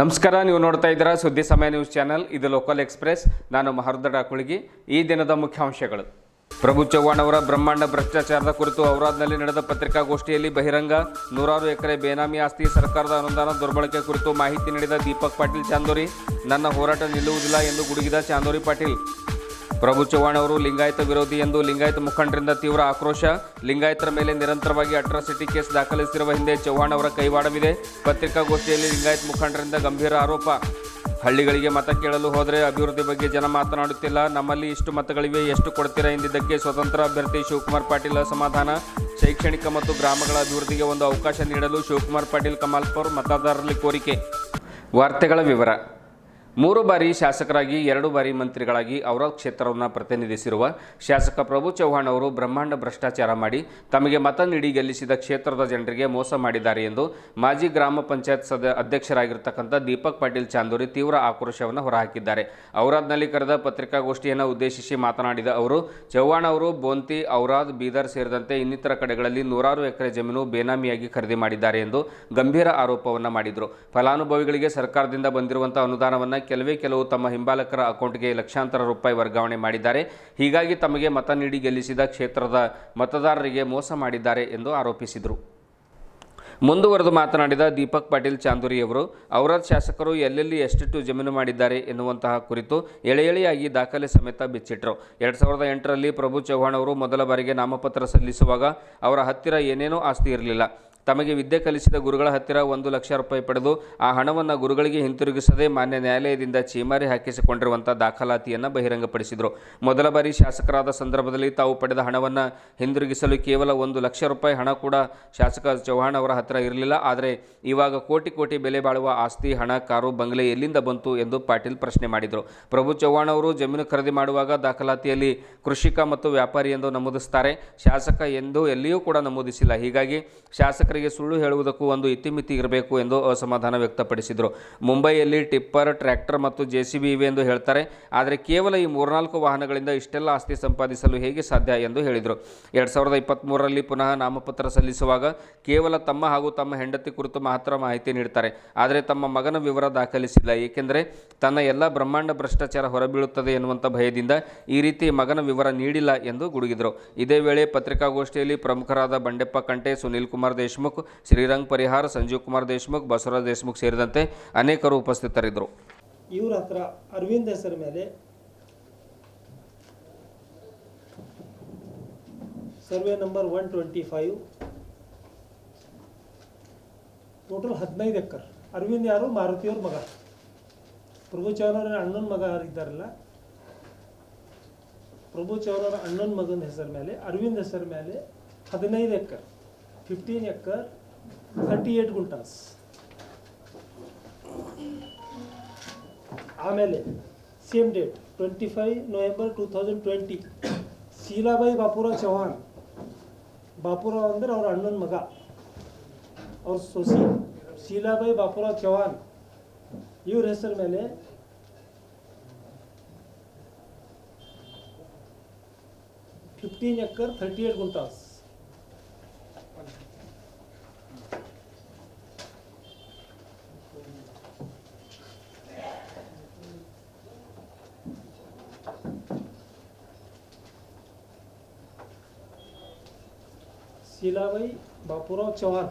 ನಮಸ್ಕಾರ, ನೀವು ನೋಡ್ತಾ ಇದ್ದೀರಾ ಸುದ್ದಿ ಸಮಯ ನ್ಯೂಸ್ ಚಾನೆಲ್. ಇದು ಲೋಕಲ್ ಎಕ್ಸ್ಪ್ರೆಸ್. ನಾನು ಮಹರ್ದಡ ಕುಳಗಿ. ಈ ದಿನದ ಮುಖ್ಯಾಂಶಗಳು: ಪ್ರಭು ಚವ್ಹಾಣ್ ಅವರ ಬ್ರಹ್ಮಾಂಡ ಭ್ರಷ್ಟಾಚಾರದ ಕುರಿತು ಔರಾದ್ನಲ್ಲಿ ನಡೆದ ಪತ್ರಿಕಾಗೋಷ್ಠಿಯಲ್ಲಿ ಬಹಿರಂಗ. 100 ಎಕರೆ ಬೇನಾಮಿ ಆಸ್ತಿ ಸರ್ಕಾರದ ಅನುದಾನ ದುರ್ಬಳಕೆ ಕುರಿತು ಮಾಹಿತಿ ನೀಡಿದ ದೀಪಕ್ ಪಾಟೀಲ್ ಚಾಂದೋರಿ. ನನ್ನ ಹೋರಾಟ ನಿಲ್ಲುವುದಿಲ್ಲ ಎಂದು ಗುಡುಗಿದ ಚಾಂದೋರಿ ಪಾಟೀಲ್. ಪ್ರಭು ಚವ್ಹಾಣ್ ಅವರು ಲಿಂಗಾಯತ ವಿರೋಧಿ ಎಂದು ಲಿಂಗಾಯತ ಮುಖಂಡರಿಂದ ತೀವ್ರ ಆಕ್ರೋಶ. ಲಿಂಗಾಯತರ ಮೇಲೆ ನಿರಂತರವಾಗಿ ಅಟ್ರಾಸಿಟಿ ಕೇಸ್ ದಾಖಲಿಸಿರುವ ಹಿಂದೆ ಚವ್ಹಾಣ್ ಅವರ ಕೈವಾಡವಿದೆ. ಪತ್ರಿಕಾಗೋಷ್ಠಿಯಲ್ಲಿ ಲಿಂಗಾಯತ ಮುಖಂಡರಿಂದ ಗಂಭೀರ ಆರೋಪ. ಹಳ್ಳಿಗಳಿಗೆ ಮತ ಕೇಳಲು ಹೋದರೆ ಅಭಿವೃದ್ಧಿ ಬಗ್ಗೆ ಜನ ಮಾತನಾಡುತ್ತಿಲ್ಲ. ನಮ್ಮಲ್ಲಿ ಇಷ್ಟು ಮತಗಳಿವೆ, ಎಷ್ಟು ಕೊಡ್ತೀರಾ ಎಂದಿದ್ದಕ್ಕೆ ಸ್ವತಂತ್ರ ಅಭ್ಯರ್ಥಿ ಶಿವಕುಮಾರ್ ಪಾಟೀಲ್ ಅಸಮಾಧಾನ. ಶೈಕ್ಷಣಿಕ ಮತ್ತು ಗ್ರಾಮಗಳ ಅಭಿವೃದ್ಧಿಗೆ ಒಂದು ಅವಕಾಶ ನೀಡಲು ಶಿವಕುಮಾರ್ ಪಾಟೀಲ್ ಕಮಾಲ್ಪುರ್ ಮತದಾರರಲ್ಲಿ ಕೋರಿಕೆ. ವಾರ್ತೆಗಳ ವಿವರ. 3 ಬಾರಿ ಶಾಸಕರಾಗಿ 2 ಬಾರಿ ಮಂತ್ರಿಗಳಾಗಿ ಔರಾದ್ ಕ್ಷೇತ್ರವನ್ನು ಪ್ರತಿನಿಧಿಸಿರುವ ಶಾಸಕ ಪ್ರಭು ಚವ್ಹಾಣ್ ಅವರು ಬ್ರಹ್ಮಾಂಡ ಭ್ರಷ್ಟಾಚಾರ ಮಾಡಿ ತಮಗೆ ಮತ ನೀಡಿ ಗೆಲ್ಲಿಸಿದ ಕ್ಷೇತ್ರದ ಜನರಿಗೆ ಮೋಸ ಮಾಡಿದ್ದಾರೆ ಎಂದು ಮಾಜಿ ಗ್ರಾಮ ಪಂಚಾಯತ್ ಅಧ್ಯಕ್ಷರಾಗಿರ್ತಕ್ಕಂಥ ದೀಪಕ್ ಪಾಟೀಲ್ ಚಾಂದೋರಿ ತೀವ್ರ ಆಕ್ರೋಶವನ್ನು ಹೊರಹಾಕಿದ್ದಾರೆ. ಔರಾದ್ನಲ್ಲಿ ಕರೆದ ಪತ್ರಿಕಾಗೋಷ್ಠಿಯನ್ನು ಉದ್ದೇಶಿಸಿ ಮಾತನಾಡಿದ ಅವರು, ಚವ್ಹಾಣ್ ಅವರು ಬೋಂತಿ, ಔರಾದ್, ಬೀದರ್ ಸೇರಿದಂತೆ ಇನ್ನಿತರ ಕಡೆಗಳಲ್ಲಿ 100 ಎಕರೆ ಜಮೀನು ಬೇನಾಮಿಯಾಗಿ ಖರೀದಿ ಮಾಡಿದ್ದಾರೆ ಎಂದು ಗಂಭೀರ ಆರೋಪವನ್ನು ಮಾಡಿದರು. ಫಲಾನುಭವಿಗಳಿಗೆ ಸರ್ಕಾರದಿಂದ ಬಂದಿರುವಂಥ ಅನುದಾನವನ್ನು ಕೆಲವು ತಮ್ಮ ಹಿಂಬಾಲಕರ ಅಕೌಂಟ್ಗೆ ಲಕ್ಷಾಂತರ ರೂಪಾಯಿ ವರ್ಗಾವಣೆ ಮಾಡಿದ್ದಾರೆ. ಹೀಗಾಗಿ ತಮಗೆ ಮತ ನೀಡಿ ಗೆಲ್ಲಿಸಿದ ಕ್ಷೇತ್ರದ ಮತದಾರರಿಗೆ ಮೋಸ ಮಾಡಿದ್ದಾರೆ ಎಂದು ಆರೋಪಿಸಿದರು. ಮುಂದುವರೆದು ಮಾತನಾಡಿದ ದೀಪಕ್ ಪಾಟೀಲ್ ಚಾಂದೋರಿಯವರು, ಔರಾದ್ ಶಾಸಕರು ಎಲ್ಲೆಲ್ಲಿ ಎಷ್ಟೆಷ್ಟು ಜಮೀನು ಮಾಡಿದ್ದಾರೆ ಎನ್ನುವಂತಹ ಕುರಿತು ಎಳೆಯಾಗಿ ದಾಖಲೆ ಸಮೇತ ಬಿಚ್ಚಿಟ್ಟರು. 2008ರಲ್ಲಿ ಪ್ರಭು ಚವ್ಹಾಣ್ ಅವರು ಮೊದಲ ಬಾರಿಗೆ ನಾಮಪತ್ರ ಸಲ್ಲಿಸುವಾಗ ಅವರ ಹತ್ತಿರ ಏನೇನೋ ಆಸ್ತಿ ಇರಲಿಲ್ಲ. ತಮಗೆ ವಿದ್ಯೆ ಕಲಿಸಿದ ಗುರುಗಳ ಹತ್ತಿರ 1 ಲಕ್ಷ ರೂಪಾಯಿ ಪಡೆದು ಆ ಹಣವನ್ನು ಗುರುಗಳಿಗೆ ಹಿಂತಿರುಗಿಸದೆ ಮಾನ್ಯ ನ್ಯಾಯಾಲಯದಿಂದ ಚೀಮಾರಿ ಹಾಕಿಸಿಕೊಂಡಿರುವಂಥ ದಾಖಲಾತಿಯನ್ನು ಬಹಿರಂಗಪಡಿಸಿದರು. ಮೊದಲ ಬಾರಿ ಶಾಸಕರಾದ ಸಂದರ್ಭದಲ್ಲಿ ತಾವು ಪಡೆದ ಹಣವನ್ನು ಹಿಂದಿರುಗಿಸಲು ಕೇವಲ 1 ಲಕ್ಷ ರೂಪಾಯಿ ಹಣ ಕೂಡ ಶಾಸಕ ಚವ್ಹಾಣ್ ಅವರ ಹತ್ತಿರ ಇರಲಿಲ್ಲ. ಆದರೆ ಇವಾಗ ಕೋಟಿ ಬೆಲೆ ಬಾಳುವ ಆಸ್ತಿ, ಹಣ, ಕಾರು, ಬಂಗ್ಲೆ ಎಲ್ಲಿಂದ ಬಂತು ಎಂದು ಪಾಟೀಲ್ ಪ್ರಶ್ನೆ ಮಾಡಿದರು. ಪ್ರಭು ಚವ್ಹಾಣ್ ಅವರು ಜಮೀನು ಖರೀದಿ ಮಾಡುವಾಗ ದಾಖಲಾತಿಯಲ್ಲಿ ಕೃಷಿಕ ಮತ್ತು ವ್ಯಾಪಾರಿ ಎಂದು ನಮೂದಿಸುತ್ತಾರೆ. ಶಾಸಕ ಎಂದು ಎಲ್ಲಿಯೂ ಕೂಡ ನಮೂದಿಸಿಲ್ಲ. ಹೀಗಾಗಿ ಶಾಸಕರಿಗೆ ಸುಳ್ಳು ಹೇಳುವುದಕ್ಕೂ ಒಂದು ಇತಿಮಿತಿ ಇರಬೇಕು ಎಂದು ಅಸಮಾಧಾನ ವ್ಯಕ್ತಪಡಿಸಿದರು. ಮುಂಬೈಯಲ್ಲಿ ಟಿಪ್ಪರ್, ಟ್ರ್ಯಾಕ್ಟರ್ ಮತ್ತು JCB ಇವೆ ಎಂದು ಹೇಳ್ತಾರೆ. ಆದರೆ ಕೇವಲ ಈ 3-4 ವಾಹನಗಳಿಂದ ಇಷ್ಟೆಲ್ಲ ಆಸ್ತಿ ಸಂಪಾದಿಸಲು ಹೇಗೆ ಸಾಧ್ಯ ಎಂದು ಹೇಳಿದರು. 2023ರಲ್ಲಿ ಪುನಃ ನಾಮಪತ್ರ ಸಲ್ಲಿಸುವಾಗ ಕೇವಲ ತಮ್ಮ ಹಾಗೂ ತಮ್ಮ ಹೆಂಡತಿ ಕುರಿತು ಮಾತ್ರ ಮಾಹಿತಿ ನೀಡುತ್ತಾರೆ. ಆದರೆ ತಮ್ಮ ಮಗನ ವಿವರ ದಾಖಲಿಸಿಲ್ಲ. ಏಕೆಂದರೆ ತನ್ನ ಎಲ್ಲ ಬ್ರಹ್ಮಾಂಡ ಭ್ರಷ್ಟಾಚಾರ ಹೊರಬೀಳುತ್ತದೆ ಎನ್ನುವಂಥ ಭಯದಿಂದ ಈ ರೀತಿ ಮಗನ ವಿವರ ನೀಡಿಲ್ಲ ಎಂದು ಗುಡುಗಿದರು. ಇದೇ ವೇಳೆ ಪತ್ರಿಕಾಗೋಷ್ಠಿಯಲ್ಲಿ ಪ್ರಮುಖರಾದ ಬಂಡೆಪ್ಪ ಕಂಟೆ, ಸುನೀಲ್ ಕುಮಾರ್ ದೇಶಮುಖ್, ಶ್ರೀರಂಗ್ ಪರಿಹಾರ್, ಸಂಜೀವ್ ಕುಮಾರ್ ದೇಶಮುಖ್, ಬಸವರಾಜ್ ದೇಶಮುಖ್ ಸೇರಿದಂತೆ ಅನೇಕರು ಉಪಸ್ಥಿತರಿದ್ದರು. ಇವರ ಹತ್ರ ಅರವಿಂದ್ ಹೆಸರ ಮೇಲೆ survey number 125 total 15 acre. Arvind ಯಾರು? ಮಾರುತಿಯವ್ರ ಮಗ. ಪ್ರಭು ಚವ್ಹಾಣ್ ಅವರ ಅಣ್ಣನ ಮಗ ಇದ್ದಾರಲ್ಲ, ಪ್ರಭು ಚವ್ಹಾಣ್ ಅವರ ಅಣ್ಣನ ಮಗನ ಹೆಸರ ಮೇಲೆ ಅರವಿಂದ್ ಹೆಸರ ಮೇಲೆ 15 ಎಕರ್, 15 ಎಕರ್ 38 ಗುಂಟಾಸ್. ಆಮೇಲೆ ಸೇಮ್ ಡೇಟ್ 25 ನವೆಂಬರ್ 2020 ಶೀಲಾಬಾಯಿ ಬಾಪುರಾವ್ ಚವ್ಹಾಣ್, ಬಾಪುರಾವ್ ಅಂದ್ರೆ ಅವ್ರ ಅಣ್ಣನ ಮಗ, ಅವ್ರ ಸೊಸಿ ಶೀಲಾಬಾಯಿ ಬಾಪುರಾವ್ ಚವ್ಹಾಣ್, ಇವ್ರ ಹೆಸರ ಮೇಲೆ 15 ಎಕರ್ 38 ಗುಂಟಾಸ್. ಶೀಲಾಬಾಯಿ ಬಾಪುರಾವ್ ಚವ್ಹಾಣ್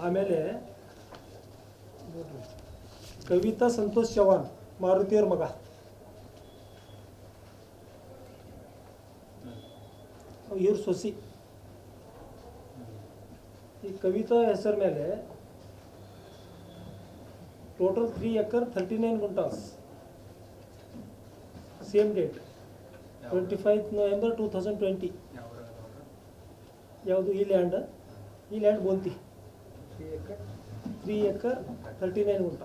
ಆಮೇಲೆ ಕವಿತಾ ಸಂತೋಷ್ ಚವ್ಹಾಣ್, ಮಾರುತಿಯವ್ರ ಮಗ, ಇವ್ರ ಸೊಸಿ. ಈ ಕವಿತಾ ಹೆಸರ ಮೇಲೆ total 3 acre 39 guntas. Same date 25 November 2020. ಯಾವುದು? ಈ ಲ್ಯಾಂಡ್ ಬೋಂತಿ 3 ಎಕರ್ 39 ಗುಂಟ.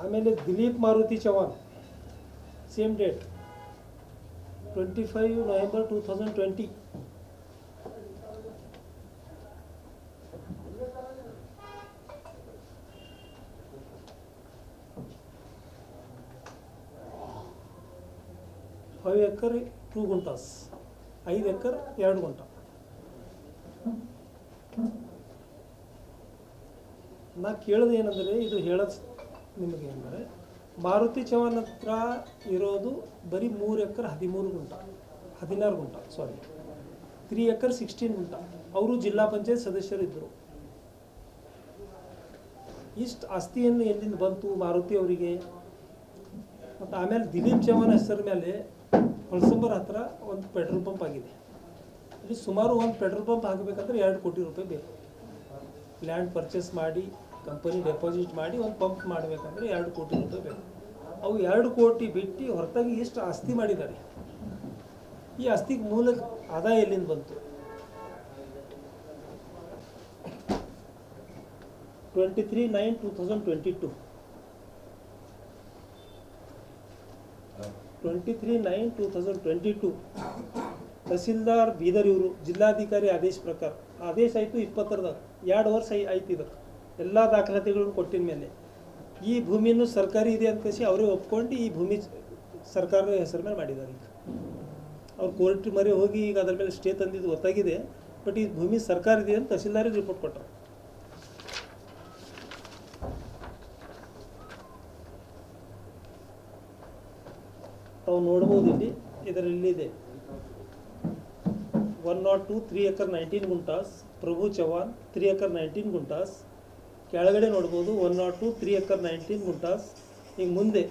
ಆಮೇಲೆ Dilip Maruti Chavan, same date 25 November 2020. 5 acre 2 guntas, 5 acre 2 gunta. ನಾ ಕೇಳೋದು ಏನಂದರೆ, ಇದು ಹೇಳೋದು ನಿಮಗೆ ಅಂದರೆ, ಮಾರುತಿ ಚವಾನ್ ಹತ್ರ ಇರೋದು ಬರೀ 3 ಎಕರ್ 16 ಗುಂಟ, 3 ಎಕರ್ 16 ಗುಂಟ. ಅವರು ಜಿಲ್ಲಾ ಪಂಚಾಯತ್ ಸದಸ್ಯರಿದ್ದರು. ಇಷ್ಟು ಆಸ್ತಿಯನ್ನು ಎಲ್ಲಿಂದ ಬಂತು ಮಾರುತಿ ಅವರಿಗೆ? ಮತ್ತು ಆಮೇಲೆ ದಿಲೀಪ್ ಚವಾನ್ ಹೆಸರ ಮೇಲೆ ಹೊಳಸಂಬರ್ ಹತ್ರ ಒಂದು ಪೆಟ್ರೋಲ್ ಪಂಪ್ ಆಗಿದೆ. ಇಲ್ಲಿ ಸುಮಾರು ಒಂದು ಪೆಟ್ರೋಲ್ ಪಂಪ್ ಆಗಬೇಕಂದ್ರೆ 2 ಕೋಟಿ ರೂಪಾಯಿ ಬೇಕು. ಲ್ಯಾಂಡ್ ಪರ್ಚೇಸ್ ಮಾಡಿ, ಕಂಪನಿ ಡೆಪಾಸಿಟ್ ಮಾಡಿ ಒಂದು ಪಂಪ್ ಮಾಡಬೇಕಂದ್ರೆ 2 ಕೋಟಿ ರೂಪಾಯಿ ಬೇಕು. ಅವು 2 ಕೋಟಿ ಬಿಟ್ಟು ಹೊರತಾಗಿ ಇಷ್ಟು ಆಸ್ತಿ ಮಾಡಿದ್ದಾರೆ. ಈ ಆಸ್ತಿಗೆ ಮೂಲ ಆದಾಯ ಎಲ್ಲಿಂದ ಬಂತು? 23/9/2022 23/9/2022 ತಹಸೀಲ್ದಾರ್ ಬೀದರ್ ಇವರು ಜಿಲ್ಲಾಧಿಕಾರಿ ಆದೇಶ ಪ್ರಕಾರ ಆದೇಶ ಆಯಿತು 20ರದಾಗ, 2 ವರ್ಷ ಆಯ್ತು. ಇದಕ್ಕೆ ಎಲ್ಲ ದಾಖಲಾತಿಗಳನ್ನು ಕೊಟ್ಟಿನ ಮೇಲೆ ಈ ಭೂಮಿಯನ್ನು ಸರ್ಕಾರಿ ಇದೆ ಅಂತ ಕಸಿ ಅವರೇ ಒಪ್ಕೊಂಡು ಈ ಭೂಮಿ ಸರ್ಕಾರದ ಹೆಸರು ಮೇಲೆ ಮಾಡಿದ್ದಾರೆ. ಈಗ ಅವ್ರು ಕೋರ್ಟ್ ಮರೆ ಹೋಗಿ ಈಗ ಅದರ ಮೇಲೆ ಸ್ಟೇ ತಂದಿದ್ದು ಗೊತ್ತಾಗಿದೆ. ಬಟ್ ಈ ಭೂಮಿ ಸರ್ಕಾರ ಇದೆ ಅಂತ ತಹಸೀಲ್ದಾರಿಗೆ ರಿಪೋರ್ಟ್ ಕೊಟ್ಟರು. ತಾವು ನೋಡ್ಬೋದು ಇಲ್ಲಿ, ಇದರಲ್ಲಿದೆ 102 3 ಎಕರ್ 19 ಗುಂಟಾಸ್, ಪ್ರಭು ಚವಾನ್ 3 ಎಕರ್ 19 ಗುಂಟಾಸ್. ಕೆಳಗಡೆ ನೋಡ್ಬೋದು 102 3 ಎಕರ್ 19 ಗುಂಟಾಸ್. ಈಗ ಮುಂದೆ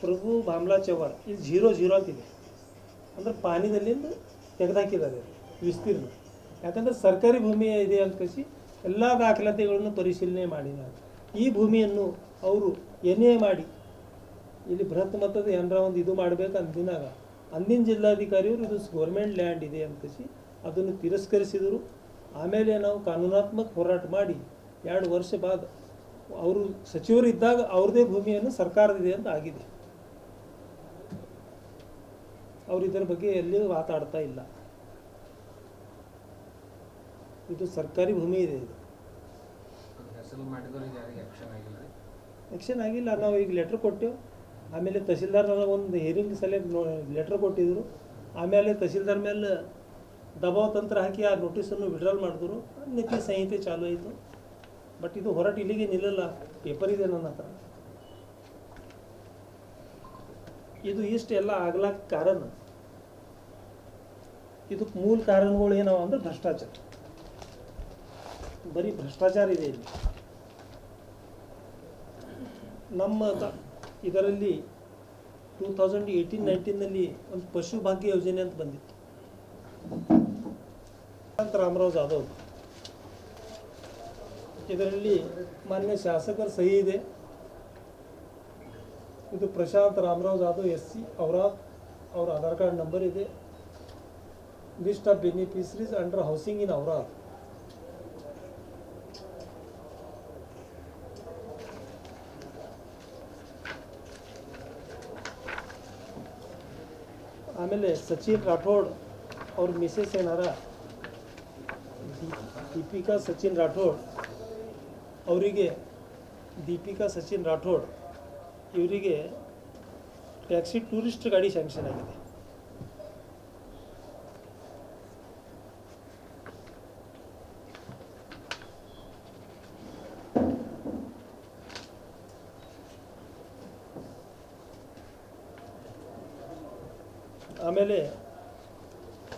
ಪ್ರಭು ಭಾಮ್ಲಾ ಚವಾನ್, ಇಲ್ಲಿ 0 ಅಂತಿದೆ. ಅಂದರೆ ಪಾನಿದಲ್ಲಿಂದ ತೆಗೆದಾಕಿದ್ದಾರೆ ವಿಸ್ತೀರ್ಣ. ಯಾಕಂದರೆ ಸರ್ಕಾರಿ ಭೂಮಿ ಇದೆ ಅಂತ ಕಸಿ ಎಲ್ಲ ದಾಖಲಾತಿಗಳನ್ನು ಪರಿಶೀಲನೆ ಮಾಡಿದ್ದಾರೆ. ಈ ಭೂಮಿಯನ್ನು ಅವರು ಎನ್ಎ ಮಾಡಿ ಇಲ್ಲಿ ಬೃಹತ್ ಮೊತ್ತದ ಏನಾರ ಒಂದು ಇದು ಮಾಡಬೇಕು ಅಂದಿನಾಗ ಅಂದಿನ ಜಿಲ್ಲಾಧಿಕಾರಿಯವರು ಇದು ಗೌರ್ಮೆಂಟ್ ಲ್ಯಾಂಡ್ ಇದೆ ಅಂತ ಕಸಿ ಅದನ್ನು ತಿರಸ್ಕರಿಸಿದರು. ಆಮೇಲೆ ನಾವು ಕಾನೂನಾತ್ಮಕ ಹೋರಾಟ ಮಾಡಿ 2 ವರ್ಷ ಬಾದ ಅವರು ಸಚಿವರು ಇದ್ದಾಗ ಅವ್ರದ್ದೇ ಭೂಮಿಯನ್ನು ಸರ್ಕಾರದಿದೆ ಅಂತ ಆಗಿದೆ. ಅವರು ಇದರ ಬಗ್ಗೆ ಎಲ್ಲಿಯೂ ಮಾತಾಡ್ತಾ ಇಲ್ಲ. ಇದು ಸರ್ಕಾರಿ ಭೂಮಿ ಇದೆ. ಇದು ಆ್ಯಕ್ಷನ್ ಆಗಿಲ್ಲ. ನಾವು ಈಗ ಲೆಟ್ರ್ ಕೊಟ್ಟೆವು. ಆಮೇಲೆ ತಹಸೀಲ್ದಾರ್ ನನಗೆ ಒಂದು ಹಿಯರಿಂಗ್ ಸಲ ಲೆಟ್ರ್ ಕೊಟ್ಟಿದ್ದರು. ಆಮೇಲೆ ತಹಸೀಲ್ದಾರ್ ಮೇಲೆ ದಬಾವ್ ತಂತ್ರ ಹಾಕಿ ಆ ನೋಟಿಸನ್ನು ವಿಡ್ರಾಲ್ ಮಾಡಿದ್ರು. ನೀತಿ ಸಂಹಿತೆ ಚಾಲು ಆಯಿತು. ಬಟ್ ಇದು ಹೋರಾಟ ಇಲ್ಲಿಗೆ ನಿಲ್ಲಲ್ಲ. ಪೇಪರ್ ಇದೆ ನನ್ನ ಹತ್ರ. ಇದು ಇಷ್ಟೆಲ್ಲ ಆಗ್ಲಾಕ ಕಾರಣ, ಇದಕ್ಕೆ ಮೂಲ ಕಾರಣಗಳು ಏನವ ಅಂದ್ರೆ ಭ್ರಷ್ಟಾಚಾರ. ಬರೀ ಭ್ರಷ್ಟಾಚಾರ ಇದೆ ಇಲ್ಲಿ. ನಮ್ಮ ಇದರಲ್ಲಿ 2018-19ನಲ್ಲಿ ಒಂದು ಪಶು ಭಾಗ್ಯ ಯೋಜನೆ ಅಂತ ಬಂದಿತ್ತು. ರಾಮರಾವ್ ಜಾಧವ್, ಇದರಲ್ಲಿ ಮಾನ್ಯ ಶಾಸಕರ ಸಹಿ ಇದೆ. ಇದು ಪ್ರಶಾಂತ್ ರಾಮರಾವ್ ಜಾಧವ್ SC ಔರಾದ್, ಅವ್ರ ಆಧಾರ್ ಕಾರ್ಡ್ ನಂಬರ್ ಇದೆ. List of beneficiaries under housing in Aurad. ಆಮೇಲೆ ಸಚಿನ್ ರಾಠೋಡ್ ಅವ್ರ ಮಿಸೆಸ್ ಏನಾರ ದೀಪಿಕಾ ಸಚಿನ್ ರಾಠೋಡ್ ಅವರಿಗೆ, ದೀಪಿಕಾ ಸಚಿನ್ ರಾಠೋಡ್ ಇವರಿಗೆ ಟ್ಯಾಕ್ಸಿ ಟೂರಿಸ್ಟ್ ಗಾಡಿ ಸ್ಯಾಂಕ್ಷನ್ ಆಗಿದೆ. ಆಮೇಲೆ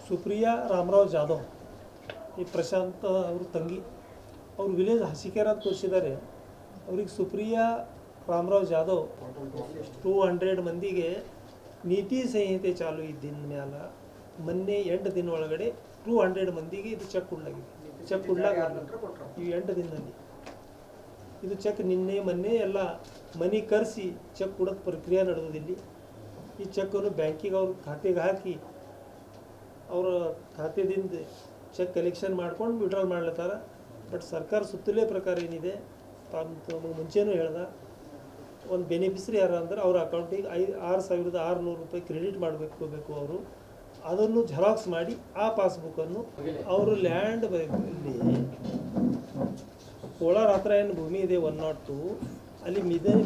ಸುಪ್ರಿಯಾ ರಾಮರಾವ್ ಜಾಧವ್, ಈ ಪ್ರಶಾಂತ್ ಅವ್ರ ತಂಗಿ, ಅವ್ರ ವಿಲೇಜ್ ಹಸಿಕೆರೆ ಅಂತ ತೋರಿಸಿದ್ದಾರೆ. ಅವ್ರಿಗೆ ಸುಪ್ರಿಯಾ ರಾಮರಾವ್ ಜಾಧವ್ 200 ಮಂದಿಗೆ ನೀತಿ ಸಂಹಿತೆ ಚಾಲು ಇದ್ದಿನ ಮ್ಯಾಲ ಮೊನ್ನೆ 8 ದಿನ ಒಳಗಡೆ 200 ಮಂದಿಗೆ ಇದು ಚೆಕ್ ಕೊಡಲಾಗಿದೆ. ಚೆಕ್ ಕೊಡ್ಲಾಗ ಈ 8 ದಿನದಲ್ಲಿ ಇದು ಚೆಕ್ ನಿನ್ನೆ ಮೊನ್ನೆ ಎಲ್ಲ ಮನಿ ಕರೆಸಿ ಚೆಕ್ ಕೊಡೋದು ಪ್ರಕ್ರಿಯೆ ನಡೆಯೋದಿಲ್ಲಿ. ಈ ಚೆಕ್ಕನ್ನು ಬ್ಯಾಂಕಿಗೆ ಅವ್ರ ಖಾತೆಗೆ ಹಾಕಿ ಅವರ ಖಾತೆದಿಂದ ಚೆಕ್ ಕಲೆಕ್ಷನ್ ಮಾಡ್ಕೊಂಡು ವಿಡ್ರಾಲ್ ಮಾಡ್ಲತ್ತಾರ. ಬಟ್ ಸರ್ಕಾರ ಸುತ್ತಲೇ ಪ್ರಕಾರ ಏನಿದೆ, ತಾನು ಮುಂಚೆನೂ ಹೇಳ್ದ, ಒಂದು ಬೆನಿಫಿಷರಿ ಯಾರು ಅಂದ್ರೆ ಅವ್ರ ಅಕೌಂಟಿಗೆ 6,600 ರೂಪಾಯಿ ಕ್ರೆಡಿಟ್ ಮಾಡಬೇಕು ಅವರು. ಅದನ್ನು ಜೆರಾಕ್ಸ್ ಮಾಡಿ ಆ ಪಾಸ್ಬುಕ್ಕನ್ನು ಅವರು ಲ್ಯಾಂಡ್ ಇಲ್ಲಿ ಕೋಲಾರ ಹತ್ರ ಏನು ಭೂಮಿ ಇದೆ 102, ಅಲ್ಲಿ